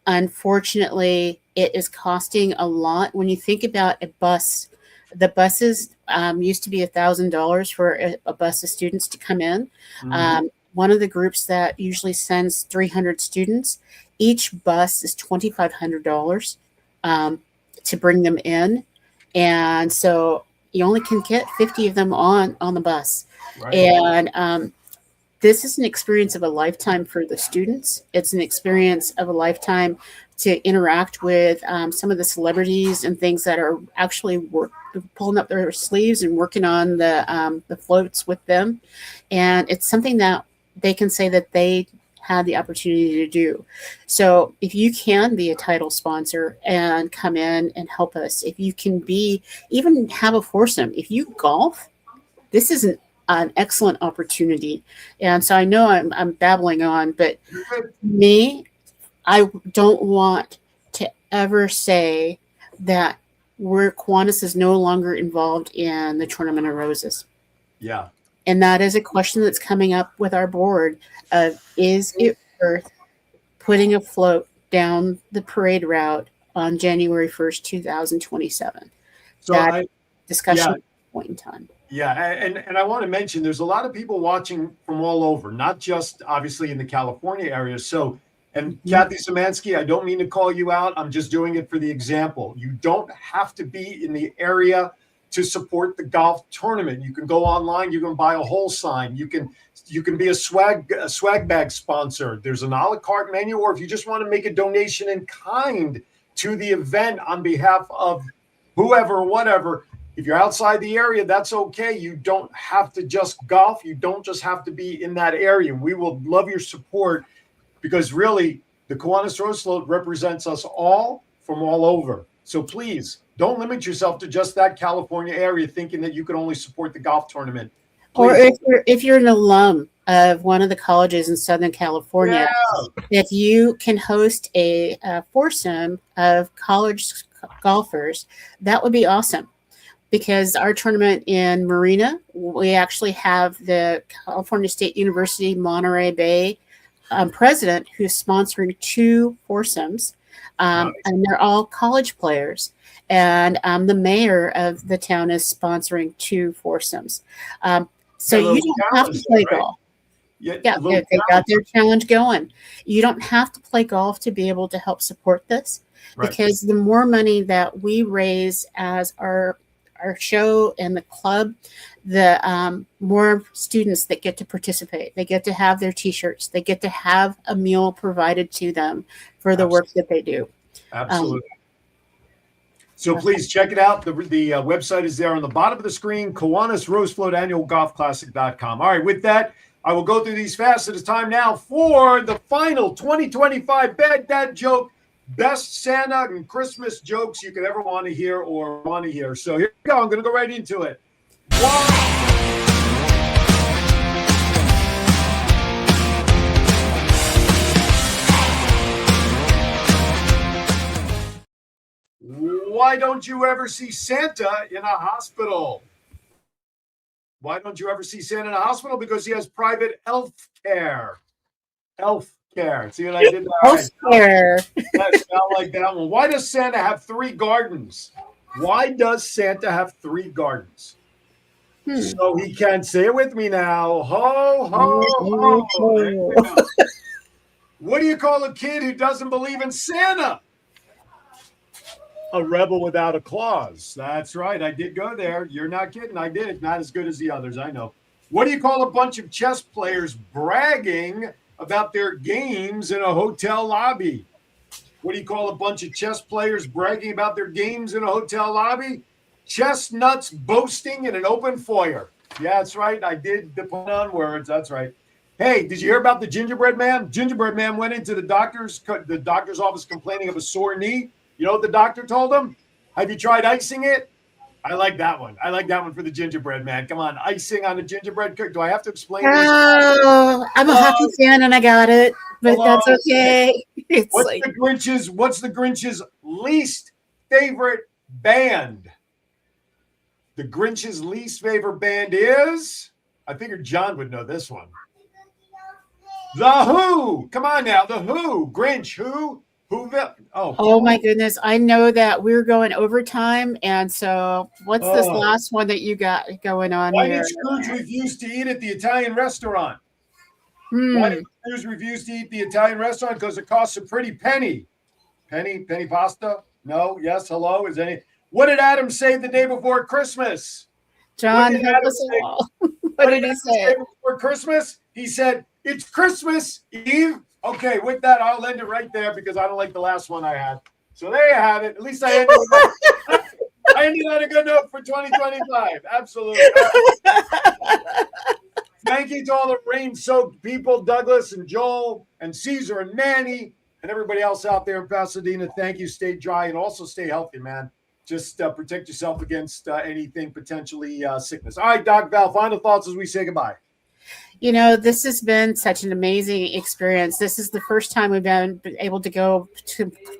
unfortunately, it is costing a lot. When you think about a bus, the buses used to be $1,000 for a bus of students to come in. One of the groups that usually sends 300 students, each bus is $2,500 to bring them in. And so you only can get 50 of them on the bus. Right. And this is an experience of a lifetime for the students. It's an experience of a lifetime to interact with some of the celebrities and things that are actually pulling up their sleeves and working on the floats with them. And it's something that they can say that they had the opportunity to do. So if you can be a title sponsor and come in and help us, if you can even have a foursome, if you golf, this is an excellent opportunity. And so I know I'm babbling on, but me, I don't want to ever say that Kiwanis is no longer involved in the Tournament of Roses. Yeah. And that is a question that's coming up with our board of, is it worth putting a float down the parade route on January 1st, 2027? So that discussion at this point in time. Yeah, and I want to mention there's a lot of people watching from all over, not just obviously in the California area. So, and Kathy Szymanski, I don't mean to call you out. I'm just doing it for the example. You don't have to be in the area to support the golf tournament. You can go online. You can buy a whole sign. You can be a swag bag sponsor. There's an a la carte menu, or if you just want to make a donation in kind to the event on behalf of whoever, whatever. If you're outside the area, that's okay. You don't have to just golf. You don't just have to be in that area. We will love your support because really the Kiwanis Rose Float represents us all from all over. So please don't limit yourself to just that California area thinking that you can only support the golf tournament. Please. Or if you're an alum of one of the colleges in Southern California, if you can host a foursome of college golfers, that would be awesome. Because our tournament in Marina, we actually have the California State University Monterey Bay president who's sponsoring 2 foursomes, and they're all college players. And the mayor of the town is sponsoring 2 foursomes. So you don't have to play golf. Yeah, they got their challenge going. You don't have to play golf to be able to help support this, because the more money that we raise as our show and the club, the more students that get to participate. They get to have their T-shirts. They get to have a meal provided to them for the work that they do. Absolutely. So please check it out. The website is there on the bottom of the screen, Kiwanis Rose Float, annualgolfclassic.com. All right, with that, I will go through these fast. It is time now for the final 2025 Bad Dad Joke, best Santa and Christmas jokes you could ever want to hear or want to hear. So here we go. I'm going to go right into it. Why don't you ever see Santa in a hospital? Why don't you ever see Santa in a hospital? Because he has private health care. Health care. See what I did there? Health care. That sound like that one. Why does Santa have 3 gardens? Why does Santa have 3 gardens? So he can say it with me now. Ho, ho, ho. What do you call a kid who doesn't believe in Santa? A rebel without a clause. That's right. I did go there. You're not kidding. I did. Not as good as the others. I know. What do you call a bunch of chess players bragging about their games in a hotel lobby? what do you call a bunch of chess players bragging about their games in a hotel lobby? Chestnuts boasting in an open foyer. Yeah, that's right. I did the put on words. That's right. Hey, did you hear about the gingerbread man? Gingerbread man went into the doctor's office complaining of a sore knee. You know what the doctor told him? Have you tried icing it? I like that one. I like that one for the gingerbread man. Come on, icing on a gingerbread cookie. Do I have to explain this? Oh, I'm a hockey fan and I got it, but Hello. that's okay. It's What's like the Grinch's least favorite band? The Grinch's least favorite band is, I figured John would know this one. The Who. Come on now, The Who. Grinch, who? Whoville. oh my goodness. I know that we're going overtime. And so what's this last one that you got going on Why here? did Scrooge refuse to eat at the Italian restaurant? Why did Scrooge refuse to eat the Italian restaurant? Because it costs a pretty penny. Penny pasta? No, yes, hello. Is any? What did Adam say the day before Christmas? John, help us all. What did he say? Before Christmas? He said, it's Christmas Eve. Okay, with that, I'll end it right there because I don't like the last one I had. So there you have it. At least I ended on a good note for 2025. Absolutely. Thank you to all the rain-soaked people, Douglas and Joel and Caesar and Manny and everybody else out there in Pasadena. Thank you. Stay dry and also stay healthy, man. Just protect yourself against anything potentially sickness. All right, Doc Val, final thoughts as we say goodbye. You know, this has been such an amazing experience. This is the first time we've been able to go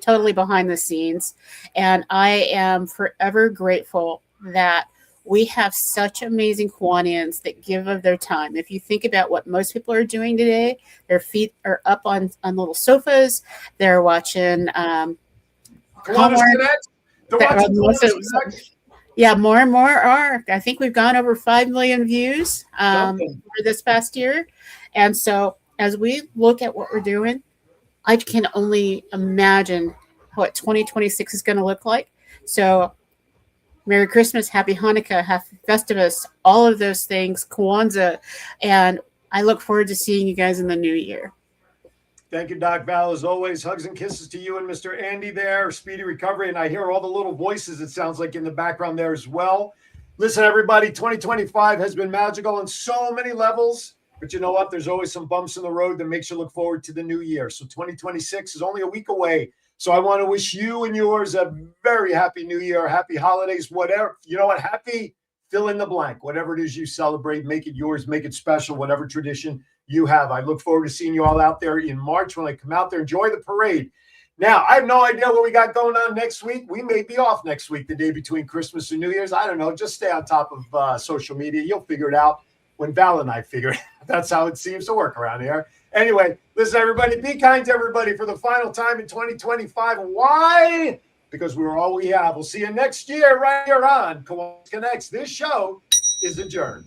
totally behind the scenes. And I am forever grateful that we have such amazing Kiwanis that give of their time. If you think about what most people are doing today, their feet are up on little sofas. They're watching Kiwanis Connect. Yeah, more and more are. I think we've gone over 5 million views for this past year. And so as we look at what we're doing, I can only imagine what 2026 is going to look like. So Merry Christmas, Happy Hanukkah, Happy Festivus, all of those things, Kwanzaa. And I look forward to seeing you guys in the new year. Thank you, Doc Val. As always, hugs and kisses to you and Mr. Andy there. Speedy recovery. And I hear all the little voices, it sounds like, in the background there as well. Listen, everybody, 2025 has been magical on so many levels. But you know what? There's always some bumps in the road that makes you look forward to the new year. So 2026 is only a week away. So I want to wish you and yours a very happy new year, happy holidays, whatever. You know what? Happy, fill in the blank. Whatever it is you celebrate, make it yours, make it special, whatever tradition you have. I look forward to seeing you all out there in March when I come out there. Enjoy the parade. Now, I have no idea what we got going on next week. We may be off next week, the day between Christmas and New Year's. I don't know. Just stay on top of social media. You'll figure it out when Val and I figure it out. That's how it seems to work around here. Anyway, listen, everybody, be kind to everybody for the final time in 2025. Why? Because we're all we have. We'll see you next year right here on Kiwanis Connects. This show is adjourned.